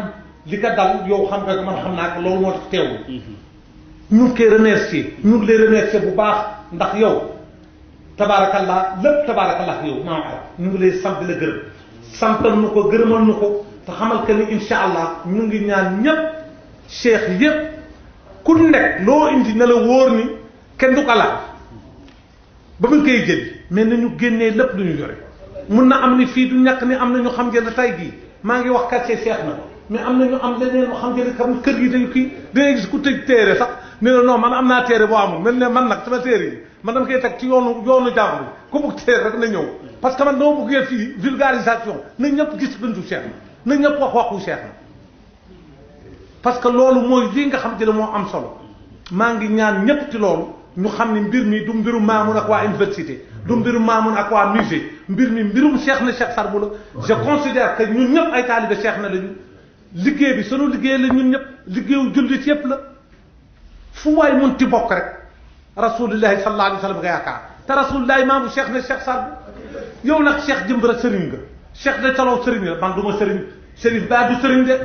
li ko dal yow xam nga man xam naa ko loolu moo tax teewul ñu ngi koy remercier ñu ngi lay remercier bu baax ndax yow tabaarakallah lépp tabaarakallah yow maam arab ñu ngi lay sant la gërëm santal nu ko gërëmal nu ko te xamal que ni incha allah ñu ngi ñaan ñëpp cheikh yëpp ku nekk loo indi na la wóor ni kenn du ko laaj ba mu koy jël mais nañu génnee lépp lu ñu yore mun na am ni fii du ñàkk ni am na ñu xam ngeen tay gii maa ngi wax quartier cheikh na mais am na ñu am leneen lu xam ngeen kam kër yi dañu kii dangay gis ku tëj téere sax ne la non man am naa téere boo amul mel ne man nag sama téere yi man dama koy teg ci yoonu jàmbur ku bugg téere rek na ñëw parce que man dama bëggee fii vulgarisation na ñëpp gis bindu cheikh na ñëpp wax waxu cheikh na parce que loolu mooy lii nga xam te ne moo am solo maa ngi ñaan ñëpp ci loolu ñu xam ni mbir mi du mbirum Mamoun ak waa université du mbirum Mamoun ak waa musée mbir mi mbirum cheikh na Cheikh Saad Bou la je considère que ñun ñëpp ay taalibe cheikh na lañu liggéey bi sunu liggéey la ñun ñëpp liggéeyu jullit yëpp la fu waay mun ti bokk rek rasulillahi sallallahu alayhi wa sallam nga yaakaar te rasulillahi maamu cheikh na Cheikh Saad Bou yow nag cheikh jëmbara sëriñ nga cheikh da calaw sëriñ la man du ma sëriñ Chérif Ba du sëriñ de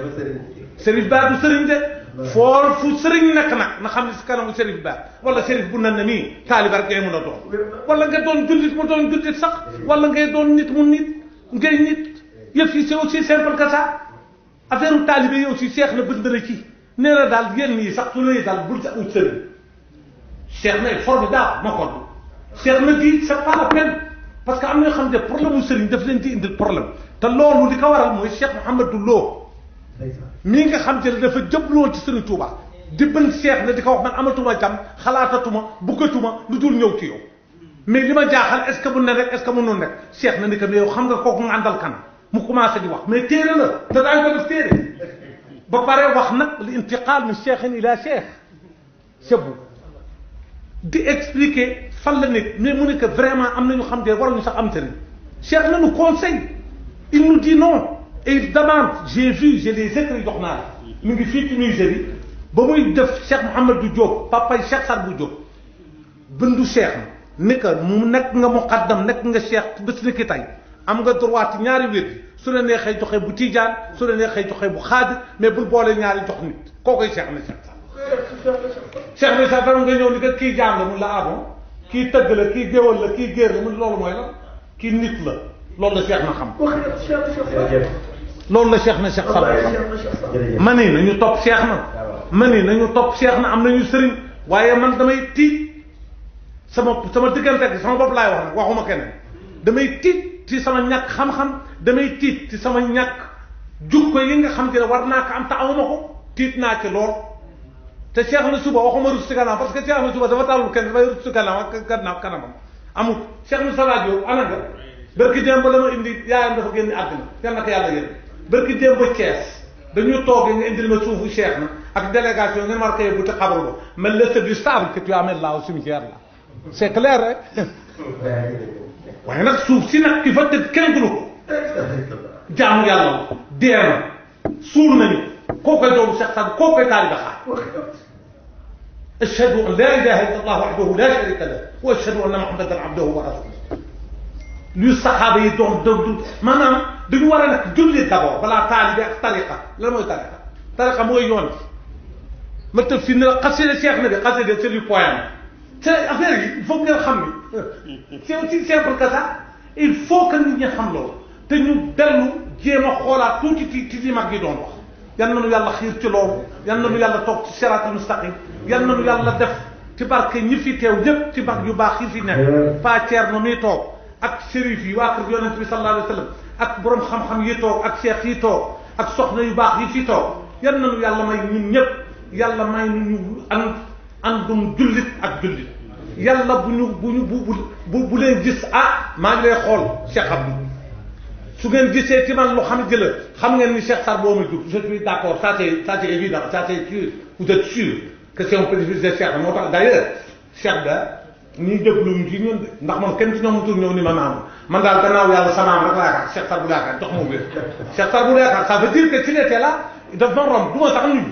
Chérif Ba du sëriñ de fool fu sëriñ nekk nag na xam ne si kanamu Chérif Ba wala Chérif bu nan na nii taaliba rek ngay mën a doon wala nga doon jullit mu doon jullit sax wala ngay doon nit mu nit ngay nit yëf yi c'est aussi simple que ça affaire u taalibe yi aussi cheikh na bëgg na ci nee na daal yenn yi sax su lay daal bul sa ut sëriñ cheikh na formidable ma ko cheikh na di c'est pas la peine parce que am na ñoo xam ne problème mu sëriñ daf leen di indil problème te loolu li ko waral mooy Cheikh Mouhamadou Lo mii nga xam te ne dafa jëbloon ci Sëriñ Tuuba di bën cheikh na di ko wax man amatuma jàmm xalaatatuma buggatuma lu dul ñëw ci yow mais li ma jaaxal est ce que bu ne rek est ce que mënoon rek cheikh na ni que yow xam nga kooku nga àndal kan mu commencé di wax mais téere la te daañu ko def téere ba pare wax nag li intiqal min cheikhin ila cheikh sebu di expliquer fan la nekk mais mu ne que vraiment am nañu xam te waruñu sax am sëriñ cheikh na nous conseille il nous dit non et il demande j'ai vu j'ai les écrits jox naa la mi ngi fii ci musée bi ba muy def Cheikh Mouhamadou Diop papay Cheikh Sadbou Diop bindu cheikh na ni que mu nekk nga muqaddam nekk nga cheikh bés ni ki tey am nga droit ci ñaari wér su la neexee joxe bu tijaan su la neexee joxe bu xaadir mais bul boole ñaari jox nit koo koy cheikh na cheikh bi sax dara nga ñëw ni que kii jaam la mun la abon kii tëgg la kii géwal la kii géer la mun loolu mooy la kii nit la loolu la cheikh na xam loolu la cheikh na cheikh Sadbou xam ma ni nañu topp cheikh na ma ni nañu topp cheikh na am nañu sëriñ waaye man damay tiit sama diggante ak sama bopp laay wax nag waxuma keneen damay tiit ci sama ñàkk xam-xam damay tiit ci sama ñàkk jukko yi nga xam te ne war naa ko am te amuma ko tiit naa ci lool te cheikh na suba waxuma rus ci gannaaw parce que cheikh na suba dafa tàllul kenn dafay rus ci gannaaw ak gannaaw kanamam amul cheikh na Salah Diop ana nga barki démb ba la ma indi yaayam dafa génn àddina yal na ko yàlla yéen barki démb ba Thiès dañu toog nga indil ma suufu cheikh na ak délégation ngeen war ko yóbbu te xabaru ba mais le du stable que tu amènes là au cimetière là c'est clair rek waaye nag suuf si nag ki fa tëdd kenn gënu ko jaamu yàlla la dee na suul nañu koo koy doomu Cheikh Sadbou koo koy taaliba xaar ashhadu an la ilaha illa allah wahdahu la sharika lahu wa ashhadu anna muhammadan abduhu wa rasuluhu luy saxaaba yi doon maanaam dañu war a nag julli d'abord balaa taalibe ak tariqa lan mooy tariqa mooy yoon bi ma tëb fi ne xasida Cheikh na bi xasida c'est du poème te affaire yi il faut ngeen xam ni c'est aussi simple que ça il faut que nit ñi xam loolu te ñu dellu jéem a xoolaat tuuti ci li mag yi doon wax yal na nu yàlla xiir ci loolu yal na nu yàlla toog ci siraatal mustaqim yal na nu yàlla def ci barke ñi fi teew ñëpp ci mag yu baax yi fi nekk Pa Thierno mi toog ak shérif yi waa kër yonent bi sallallahu alayhi wa sallam ak borom xam-xam yi toog ak cheikh yi toog ak soxna yu baax yi fi toog yal na nu yàlla may ñun ñëpp yàlla may ñu àndum jullit ak jullit yàlla bu leen gis maa ngi lay xool Cheikh Abdou su ngeen gisee ci man lu xam jëla xam ngeen ni Cheikh Sadbou ma jur je suis d'accord ça c'est évident ça c'est sûr vous êtes sûr que c'est un petit-fils de Cheikh moo tax d'ailleurs Cheikh da ñuy déglu ñu ci ñun de ndax man kenn ci ñoom mutul ñëw ni ma maam man daal gannaaw yàlla samaam rek laakaar Cheikh Sadbou laakaar jox moom wér Cheikh Sadbou laakaar ça veut dire que s'il était là daf ma romb du ma sax nuyu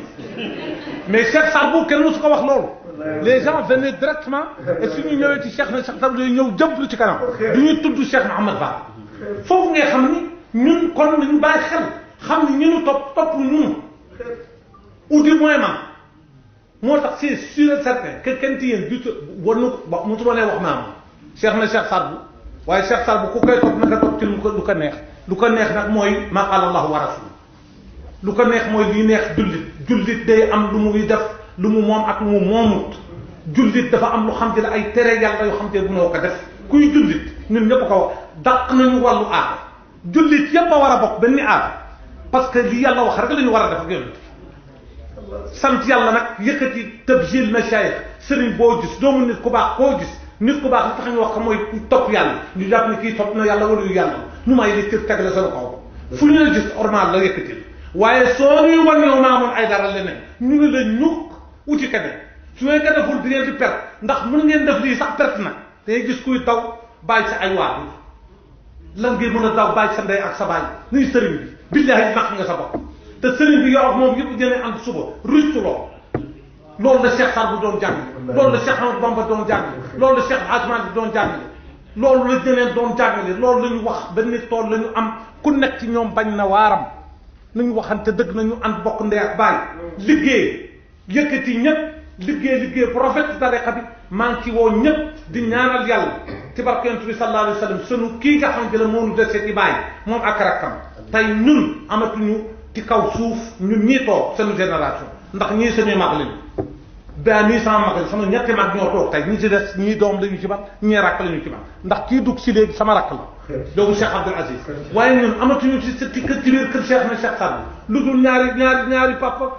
mais Cheikh Sadbou kenn musu ko wax loolu les gens venaient directement et suñu ñëwee ci Cheikh na Cheikh Sadbou day ñëw jëblu ci kanam du ñuy tudd Cheikh Mouhamad Ba foofu ngay xam ni ñun kon nañu bàyyi xel xam ni ñu topp ñun ou du moins man moo tax c'est sûr et certain que kenn ci yéen du war na wax mu tubalee wax maam Cheikh na Cheikh Sadbou waaye Cheikh Sadbou ku koy topp naka topp ci lu ko neex lu ko neex nag mooy ma qala Allah wa rasul lu ko neex mooy li neex jullit day am lu muy def lu mu moom ak lu mu moomut jullit dafa am lu xam te ne ay tere yàlla yoo xam te ne bu noo ko def kuy jullit ñun ñëpp ko wax dàq nañu wàllu aada jullit yëpp a war a bokk benn aada parce que li yàlla wax rek la ñu war a def ak yonent sant yàlla nag yëkkati tabjil mashayikh sëriñ boo gis doomu nit ku baax koo gis nit ku baax li tax ñu wax ko mooy ku topp yàlla ñu jàpp ne kii topp na yàlla wala yu yàlla ñu may li cër teg la seen kaw fu ñu la gis ormal la yëkkatil waaye soo ñuy wan yow Mamoun Aïdara leneen ñu ngi la ñukk uti keneen su ngeen ko deful di ngeen di perte ndax mën ngeen def lii sax perte nag day gis kuy daw bàyyi sa ay waat lan ngeen mën a daw bàyyi sa ndey ak sa bàyyi nuy sëriñ bi billahi naq nga sa bopp te sëriñ bi yow ak moom yëpp jëlee ànd suba rustu loolu la Cheikh Sadbou doon jàngale loolu la Cheikh Ahmadou Bamba doon jàngale loolu la Cheikh Hadj Malick doon jàngale loolu la ñeneen doon jàngale loolu la ñu wax benn tool la ñu am ku nekk ci ñoom bañ na waaram nañu waxante dëgg nañu ànd bokk ndey ak baay liggéey yëkkati ñëpp liggéey prophète tariqa bi maa ngi ci woo ñëpp di ñaanal yàlla ci barke Yonent bi sallallahu alayhi wa sallam sunu kii nga xam ne la moo ñu dese ci baay moom ak rakkam tey ñun amatuñu ci kaw suuf ñun ñii toog sunu génération ndax ñii suñuy mag lañu ba nii sama mag la sama ñetti mag ñoo toog tey ñi ci des ñii doom lañu ci mag ñii rakk lañu ci mag ndax kii dugg si léegi sama rakk la doomu Cheikh Abdoul Aziz waaye ñun amatuñu ci sa kër ci biir kër Cheikh na Cheikh Sadbou lu dul ñaari papa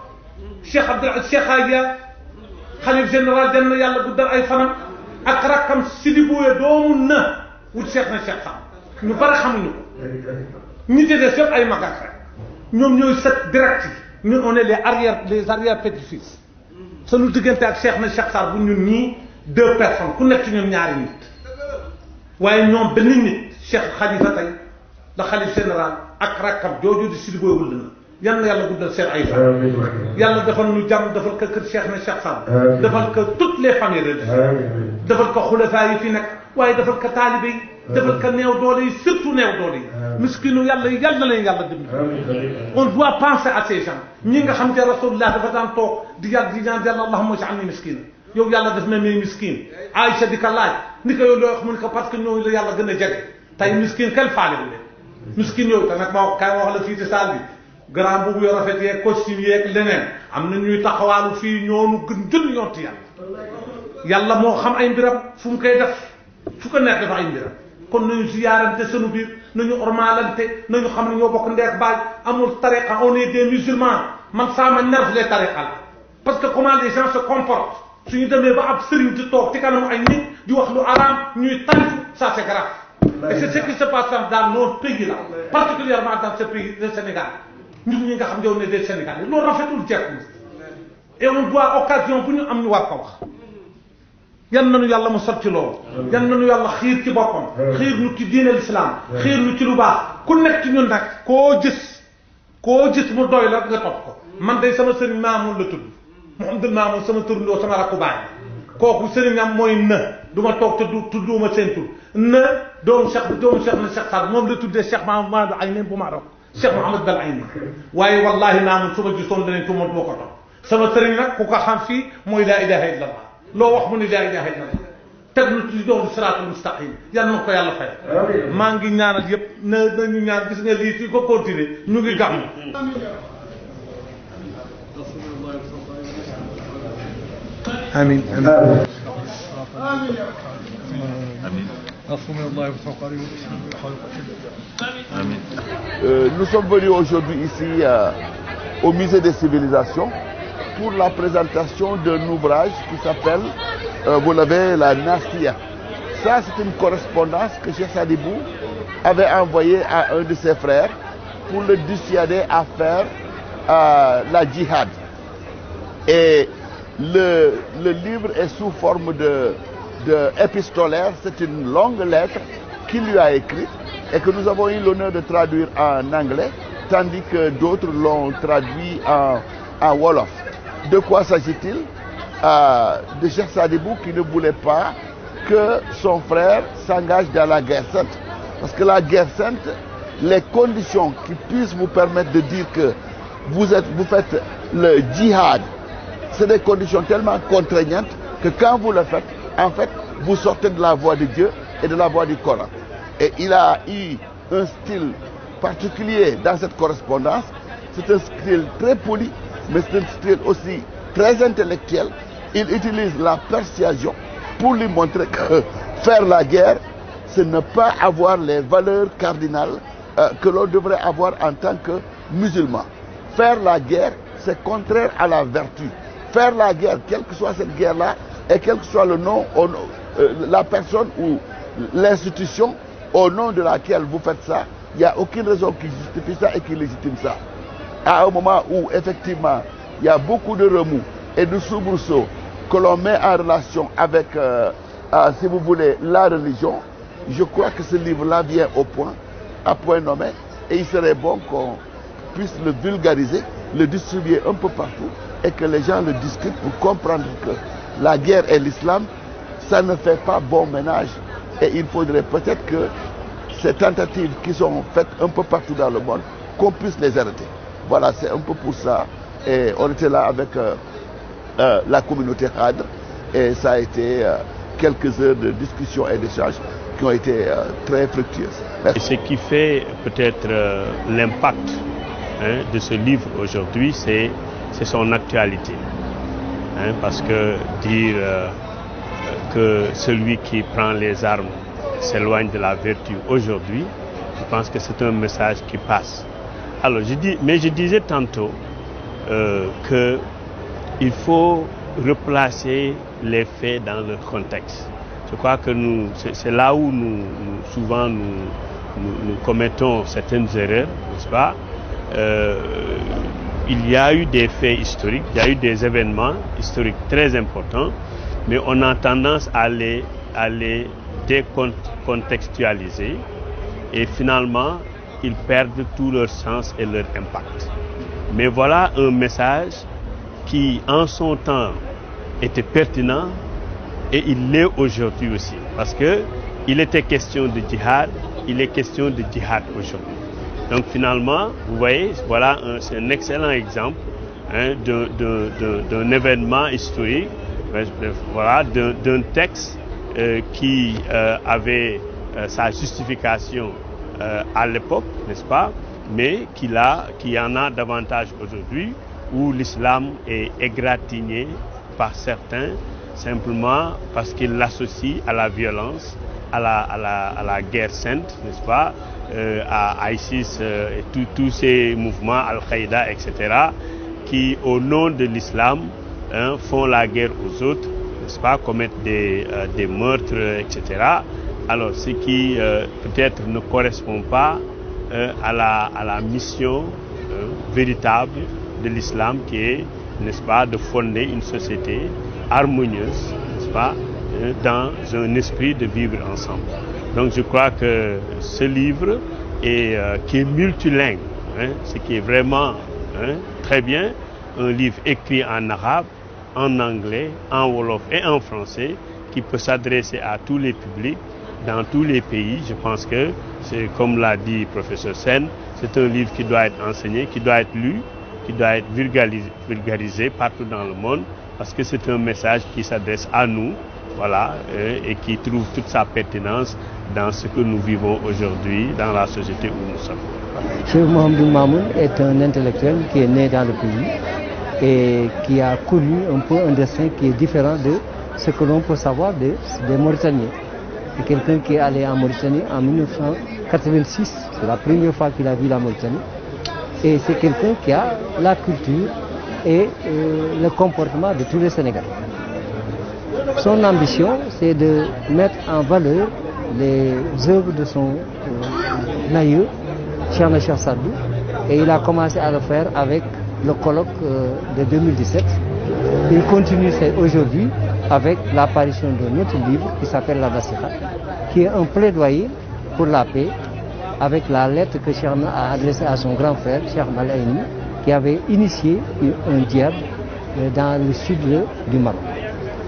Cheikh Abdoul Aziz Cheikh Aya xalif général dem na yàlla guddal ay fanam ak rakkam Sidi Bouye doomu na wut Cheikh na Cheikh Sadbou ñu bari xamuñu ko ñi ci des yëpp ay magat rek ñoom ñooy sët direct yi ñun on est les arrière petits-fils sunu diggante ak Cheikh na Cheikh Sarr bu ñun ñii 2 personnes ku nekk ci ñun ñaari nit waaye ñoom benn nit Cheikh Khalifa tey la xalif général ak rakkam jooju di Sidi Boye Wul na yal na yàlla guddal seen ay fan yàlla defal ñu jàmm defal ko kër Cheikh na Cheikh Sarr defal ko toutes les familles religieuses defal ko xulafaa yi fi nekk waaye defal ko taalibe yi defal ko néew doole yi surtout néew doole yi miskinu yàlla yi yal na leen yàlla dimbali on doit penser à ces gens ñi nga xam te rasulullah dafa daan toog di yàlla di ñaan yàlla allahumma ij'alni miskina yow yàlla def na may miskin Aïcha di ko laaj ni ko yow loo wax mu ne ko parce que ñooñu la yàlla gën a jege tey miskin kenn faale wu leen miskin yooyu te nag ma kay wax la fii ci salle bi grand boobu yoo rafet yeeg costume yeeg leneen am na ñuy taxawaalu fii ñoonu gën jën ñooti yàlla moo xam ay mbiram fu mu koy def fu ko nekk dafa ay mbiram kon nañu ziyaarante sunu biir nañu ormalante nañu xam ne ñoo bokk ndeek baay amul tariqa on est des musulmans man ça m'énerve les tariqa la parce que comment les gens se comportent suñu demee ba ab sëriñ di toog ci kanamu ay nit di wax lu araam ñuy tàncu ça c'est grave et c'est ce qui se passe dans notre pays là particulièrement dans ce pays le Sénégal ñun ñi nga xam ne ne des Sénégalais loolu rafetul jekkul et on doit occasion bu ñu am ñu war ko wax yan nañu yàlla mu sot ci loolu yan nañu yàlla xiir ci boppam xiir ñu ci diine l'islam xiir ñu ci lu baax ku nekk ci ñun nag koo gis mu doy la nga topp ko man day sama sëriñ Maamoun la tudd Mouhamadou Maamoun sama turndoo sama rakku baay kooku sëriñam mooy na du ma toog te tudduma seen tur na doomu Cheikh na Cheikh Sarr moom la tuddee Cheikh Mahamadou Ayni bu Maroc Cheikh Mouhamed Bel Ayni waaye wallahi Maamoun su ma gisoon danañ tuma duma ko topp sama sëriñ nag ku ko xam fii mooy laa ilaha illallah loo wax mu ni laa ilaha illallah teg na ci doon siraatul mustaqim yal na ko yàlla fay maa ngi ñaanal yëpp nañu ñaan gis nga lii fii ko continuer ñu ngi gàmm amin Nous sommes venus aujourd'hui ici au musée des civilisations pour la présentation d'un ouvrage qui s'appelle, vous l'avez, la Nastia. Ça, c'est une correspondance que Cheikh Sadibou avait envoyée à un de ses frères pour le dissuader à faire la djihad. Et le livre est sous forme de épistolaire, c'est une longue lettre qu'il lui a écrite et que nous avons eu l'honneur de traduire en anglais, tandis que d'autres l'ont traduit en wolof. De quoi s'agit-il? De Cheikh Sadibou qui ne voulait pas que son frère s'engage dans la guerre sainte. Parce que la guerre sainte, les conditions qui puissent vous permettre de dire que vous faites le djihad, c'est des conditions tellement contraignantes que quand vous le faites, en fait, vous sortez de la voie de Dieu et de la voie du Coran. Et il a eu un style particulier dans cette correspondance. C'est un style très poli, mais c'est un style aussi très intellectuel. Il utilise la persuasion pour lui montrer que faire la guerre, c'est ne pas avoir les valeurs cardinales que l'on devrait avoir en tant que musulman. Faire la guerre, c'est contraire à la vertu. Faire la guerre, quelle que soit cette guerre-là, et quel que soit le nom, la personne ou l'institution au nom de laquelle vous faites ça, il n'y a aucune raison qui justifie ça et qui légitime ça. À un moment où, effectivement, il y a beaucoup de remous et de soubresauts que l'on met en relation avec, si vous voulez, la religion, je crois que ce livre-là vient au point, à point nommé, et il serait bon qu'on puisse le vulgariser, le distribuer un peu partout, et que les gens le discutent pour comprendre que la guerre et l'islam, ça ne fait pas bon ménage. Et il faudrait peut-être que ces tentatives qui sont faites un peu partout dans le monde, qu'on puisse les arrêter. Voilà, c'est un peu pour ça. Et on était là avec la communauté Hadr, et ça a été quelques heures de discussion et d'échange qui ont été très fructueuses. Et ce qui fait peut-être l'impact de ce livre aujourd'hui, c'est son actualité. Parce que dire que celui qui prend les armes s'éloigne de la vertu aujourd'hui, je pense que c'est un message qui passe. Alors, je disais tantôt qu'il faut replacer les faits dans leur contexte. Je crois que c'est là où souvent nous commettons certaines erreurs, n'est-ce pas? Il y a eu des faits historiques, il y a eu des événements historiques très importants, mais on a tendance à les décontextualiser et finalement ils perdent tout leur sens et leur impact. Mais voilà un message qui en son temps était pertinent et il l'est aujourd'hui aussi, parce que il était question de djihad, il est question de djihad aujourd'hui. Donc finalement, vous voyez, voilà, c'est un excellent exemple d'un événement historique, voilà, d'un texte qui avait sa justification à l'époque, n'est-ce pas, mais qui en a davantage aujourd'hui, où l'islam est égratigné par certains, simplement parce qu'il l'associe à la violence, à la guerre sainte, n'est-ce pas, à ISIS et tous ces mouvements, Al-Qaïda, etc., qui, au nom de l'islam, font la guerre aux autres, n'est-ce pas, commettent des meurtres, etc. Alors, ce qui peut-être ne correspond pas à la mission véritable de l'islam, qui est, n'est-ce pas, de fonder une société harmonieuse, n'est-ce pas, dans un esprit de vivre ensemble. Donc je crois que ce livre qui est multilingue, ce qui est vraiment très bien, un livre écrit en arabe, en anglais, en wolof et en français, qui peut s'adresser à tous les publics, dans tous les pays. Je pense que c'est, comme l'a dit le professeur Sen, c'est un livre qui doit être enseigné, qui doit être lu, qui doit être vulgarisé partout dans le monde, parce que c'est un message qui s'adresse à nous, voilà, et qui trouve toute sa pertinence dans ce que nous vivons aujourd'hui, dans la société où nous sommes. Cheikh Mouhamadoul Mamoun est un intellectuel qui est né dans le pays et qui a connu un peu un destin qui est différent de ce que l'on peut savoir des Mauritaniens. C'est quelqu'un qui est allé en Mauritanie en 1986, c'est la première fois qu'il a vu la Mauritanie, et c'est quelqu'un qui a la culture et le comportement de tous les Sénégalais. Son ambition, c'est de mettre en valeur les œuvres de son aïeux, Cheikhna Cheikh Saad Bou, et il a commencé à le faire avec le colloque de 2017. Il continue aujourd'hui avec l'apparition de notre livre qui s'appelle La Nasiha, qui est un plaidoyer pour la paix, avec la lettre que Cheikhna a adressée à son grand frère, Cheikh Mal Aini, qui avait initié un djihad dans le sud du Maroc.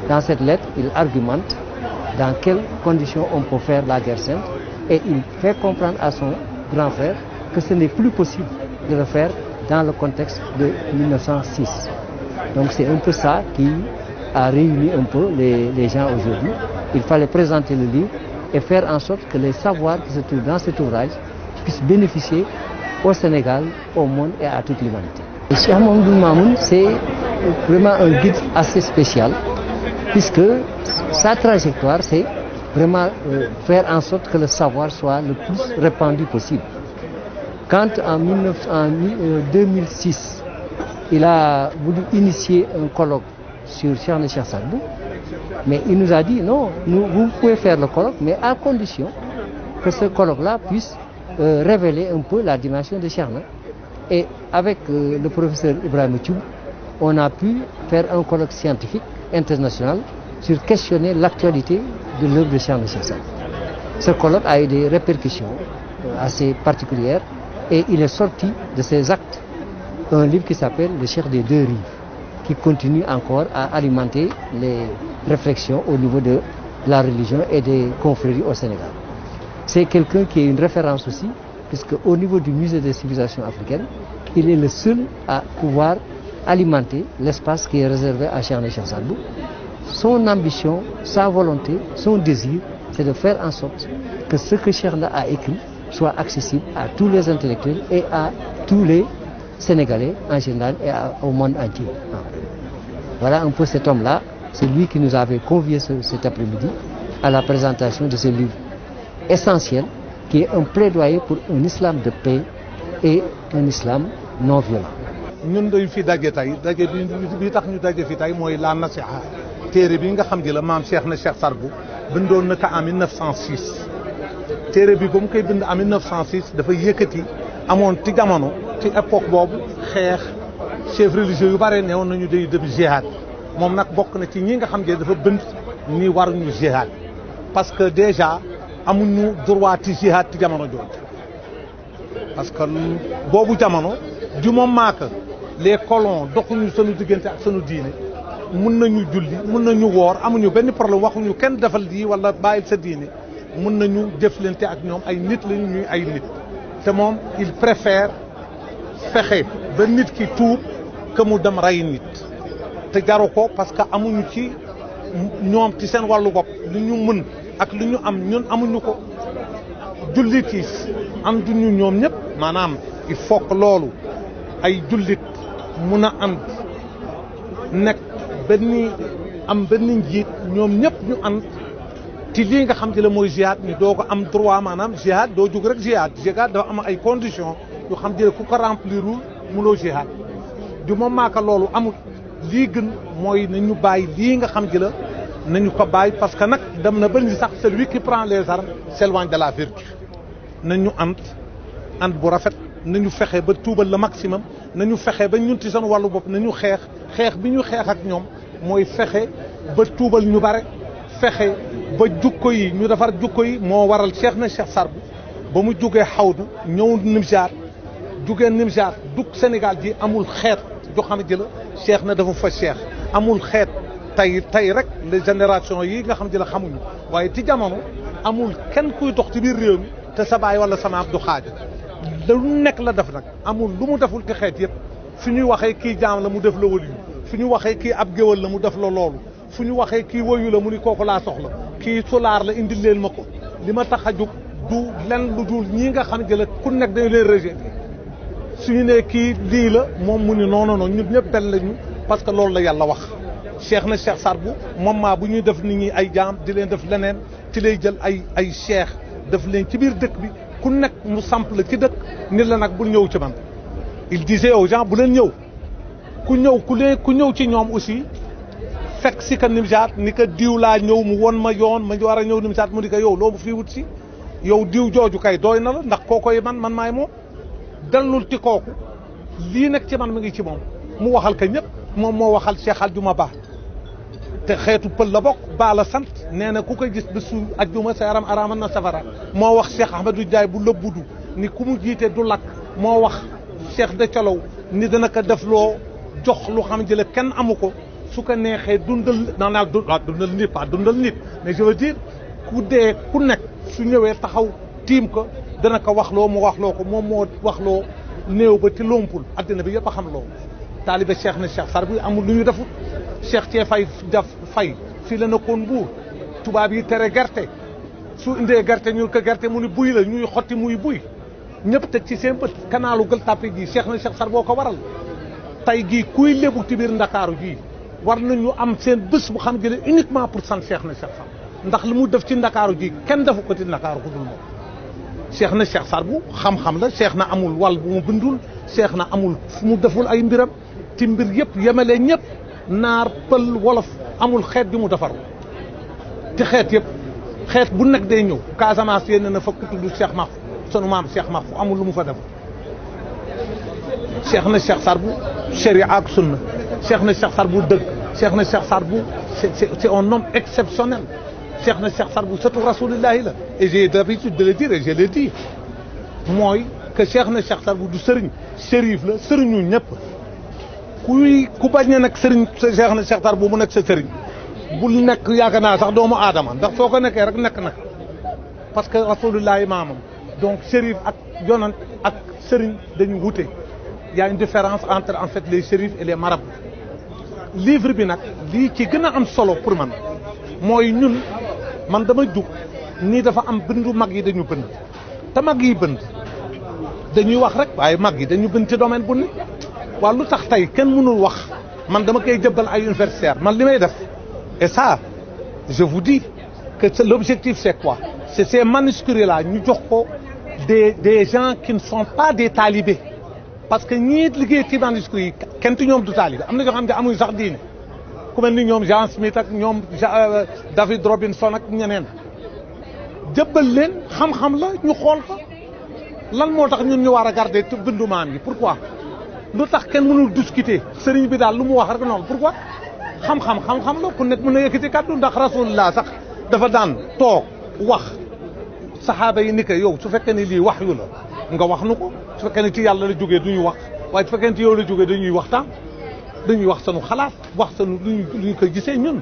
Dans cette lettre, il argumente dans quelles conditions on peut faire la guerre sainte, et il fait comprendre à son grand frère que ce n'est plus possible de le faire dans le contexte de 1906. Donc c'est un peu ça qui a réuni un peu les gens aujourd'hui. Il fallait présenter le livre et faire en sorte que les savoirs qui se trouvent dans cet ouvrage puissent bénéficier au Sénégal, au monde et à toute l'humanité. Cheikh Mouhamadoul Mamoun, c'est vraiment un guide assez spécial, puisque sa trajectoire, c'est vraiment faire en sorte que le savoir soit le plus répandu possible. Quand en 2006, il a voulu initier un colloque sur Cheikhna Cheikh Saad Bou, mais il nous a dit non, vous pouvez faire le colloque, mais à condition que ce colloque-là puisse révéler un peu la dimension de Cheikhna. Et avec le professeur Ibrahim Thioub, on a pu faire un colloque scientifique international sur questionner l'actualité de l'œuvre de Cheikhna Cheikh Saad Bou. Ce colloque a eu des répercussions assez particulières et il est sorti de ces actes un livre qui s'appelle Le Cheikh des deux rives, qui continue encore à alimenter les réflexions au niveau de la religion et des confréries au Sénégal. C'est quelqu'un qui est une référence aussi, puisque au niveau du musée des civilisations africaines, il est le seul à pouvoir alimenter l'espace qui est réservé à Cheikhna Cheikh Saad Bou. Son ambition, sa volonté, son désir, c'est de faire en sorte que ce que Cheikhna a écrit soit accessible à tous les intellectuels et à tous les Sénégalais en général et au monde entier. Voilà un peu cet homme-là, c'est lui qui nous avait conviés cet après-midi à la présentation de ce livre essentiel qui est un plaidoyer pour un islam de paix et un islam non violent. ñun dañu fi daje bi tax ñu daje fi tey mooy La Nasiha téere bi nga xam ne la maam Cheikhna Cheikh Saad Bou bindoon na ko en 1906 téere bi ba mu koy bind en 1906 dafa yëkkati amoon ci jamono ci époque boobu xeex chef religieux yu bare neewoon nañu day dem jihad moom nag bokk na ci ñi nga xam ne dafa bind ni waruñu jihad parce que déjà amuñu droit ci jihad ci jamono jooju parce que boobu jamono du moment que les colons doxuñu sunu diggante ak sunu diine mun nañu julli mun nañu woor amuñu benn problème waxuñu kenn defal lii wala bàyyil sa diine mun nañu jëflante ak ñoom ay nit lañu ñuy ay nit te moom il préfère fexe ba nit ki tuub que mu dem rey nit te jaru ko parce que amuñu ci ñoom ci seen wàllu bopp li ñu mën ak li ñu am ñun amuñu ko jullit yi am duñu ñoom ñëpp maanaam il faut que loolu ay jullit mun a ànd nekk benn am benn njiit ñoom ñëpp ñu ànd ci lii nga xam te la mooy jihad ñu doo ko am droit maanaam jihad doo jug rek jihad dafa am ay conditions yu xam te ne ku ko remplirul mënoo jihad du moment que loolu amul lii gën mooy nañu bàyyi lii nga xam te la nañu ko bàyyi parce que nag dem na ba ni sax celui qui prend les armes s'éloigne de la vertu nañu ànd bu rafet nañu fexe ba tuubal le maximum nañu fexe ba ñun ci seen wàllu bopp nañu xeex bi ñu xeex ak ñoom mooy fexe ba tuubal ñu bare fexe ba jukko yi ñu defar jukko yi moo waral Cheikh Saad Bou ba mu jugee Xawdu ñëw Nimjaat jugee Nimjaat dugg Sénégal ji amul xeet joo xam ne la Cheikh na dafa fa Cheikh amul xeet tey rek les générations yi nga xam ne la xamuñu waaye ci jamono amul kenn kuy dox ci biir réew mi te sa baay wala sa maam du xaaja lu nekk la def nag amul lu mu deful ci xeet yëpp fu ñuy waxee kii jaam la mu def la waliyu fu ñu waxee kii ab géwal la mu def la loolu fu ñu waxee kii woyu la mu ni kooku laa soxla kii solaar la indil leen ma ko li ma tax a jóg du len lu dul ñii nga xam ne la ku nekk dañu leen rejeté suñu ne kii lii la moom mu ni non ñun ñëpp benn lañu parce que loolu la yàlla wax Cheikh Saad Bou moom maa bu ñuy def nit ñi ay jaam di leen def leneen ci lay jël ay cheikh def leen ci biir dëkk bi ku nekk mu samp la ci dëkk nit la nag bul ñëw ci man il disait aux gens bu leen ñëw ku ñëw ci ñoom aussi fekk si ka Nimjaat ni ka diw laa ñëw mu won ma yoon ma war a ñëw Nimjaat mu ni ko yow loolu fii wut si yow diw jooju kay doy na la ndax kookoy man maay moom dellul ci kooku lii nag ci man mi ngi ci moom mu waxal ka ñëpp moom moo waxal Cheikh Aljuma Ba te xeetu pël la bokk Ba la sant nee na ku koy gis bésu ajjuma sa yaram araaman na safara moo wax Cheikh Ahmadou Ndiaye bu lëbbudu ni ku mu jiite du lakk moo wax Cheikh de Colow ni dana ko def loo jox lu xam jële kenn amu ko su ko neexee dundal dundal nit pas dundal nit mais je veux dire ku dee ku nekk su ñëwee taxaw tiim ko dana ko waxloo mu waxloo ko moom moo waxloo néew ba ci lompul addina bi yëpp a xam loolu taalibe Cheikh Saad Bou amul lu ñu defut Cheikh cee fay fii la nekkoon Mbuur tubaab yi tere gerte su indee gerte ñu ko gerte mu ni buy la ñuy xotti muy buy ñëpp teg ci seen bët kanaalu Gueule Tapée gi Cheikh Saad Bou ko waral tey jii kuy lébu ci biir Ndakaaru jii war nañu am seen bés bu xam jële uniquement pour sant Cheikh Saad Bou ndax li mu def ci Ndakaaru ji kenn defu ko ci Ndakaaru ku dul moom Cheikh Saad Bou xam-xam la Cheikh na amul wàll bu mu bindul Cheikh na amul fu mu deful ay mbiram ci mbir yëpp yemale ñëpp naar pël wolof amul xeet bi mu defar ci xeet yëpp xeet bu nekk day ñëw Casamance yéen na fakk tudd Cheikh Mahfou sunu maam Cheikh Mahfou amul lu mu fa def Cheikh Saad Bou sharia ak sunna Cheikh Saad Bou dëgg Cheikh Saad Bou c'est un homme exceptionnel Cheikh Saad Bou surtout rasulillahi la et j'ai l'habitude de le dire et je le dis mooy que Cheikh Saad Bou du sëriñ sérif la sëriñu ñëpp ku bañ ne nag sëriñ Cheikh Saad Bou mu nekk sa sëriñ bul nekk yaakaar naa sax doomu aadama ndax soo ko nekkee rek nekk nag parce que rasulillahi maamam donc sérif ak yonant ak sëriñ dañu wute y a une différence entre en fait les chérifs et les marabouts livre bi nag lii ci gën a am solo pour man mooy ñun man dama jug nii dafa am bindu mag yi dañu bënd te mag yi bënd dañuy wax rek waaye mag yi dañu bënd ci domaine bu ne waaw lu tax tey kenn mënul wax man dama koy jëbbal ay universitaire man li may def et ça je vous dis que l'objectif c'est quoi c'est ces manuscrits là ñu jox ko des gens qui ne sont pas des talibés parce que ñii liggéey ci manuscrits yi kenn ci ñoom du talibé am na ñoo xam ne amuñu sax diine ku mel ni ñoom Jean Smith ak ñoom David Robinson ak ñeneen jëbbal leen xam-xam la ñu xool ko lan moo tax ñun ñu war a garder bindu maam yi pourquoi lu tax kenn mënul discuter sëriñ bi daal lu mu wax rek noonu pourquoi xam-xam la ku nekk mën a yëkkati kàddu ndax rasulullah sax dafa daan toog wax saxaaba yi ni ko yow su fekkee ni lii wax yu la nga wax nu ko su fekkee ni ci yàlla la jógee duñu wax waaye su fekkee ni ci yow la jógee dañuy waxtaan dañuy wax sanu xalaat wax sanu lu ñu ko gisee ñun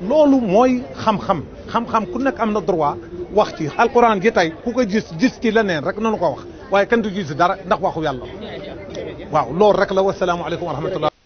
loolu mooy xam-xam ku nekk am na droit wax ci alquran ji tey ku ko gis ci leneen rek nanu ko wax waaye kenn du gis dara ndax waxu yàlla waaw loolu rek la wasalaamu aleykum wa rahmatullah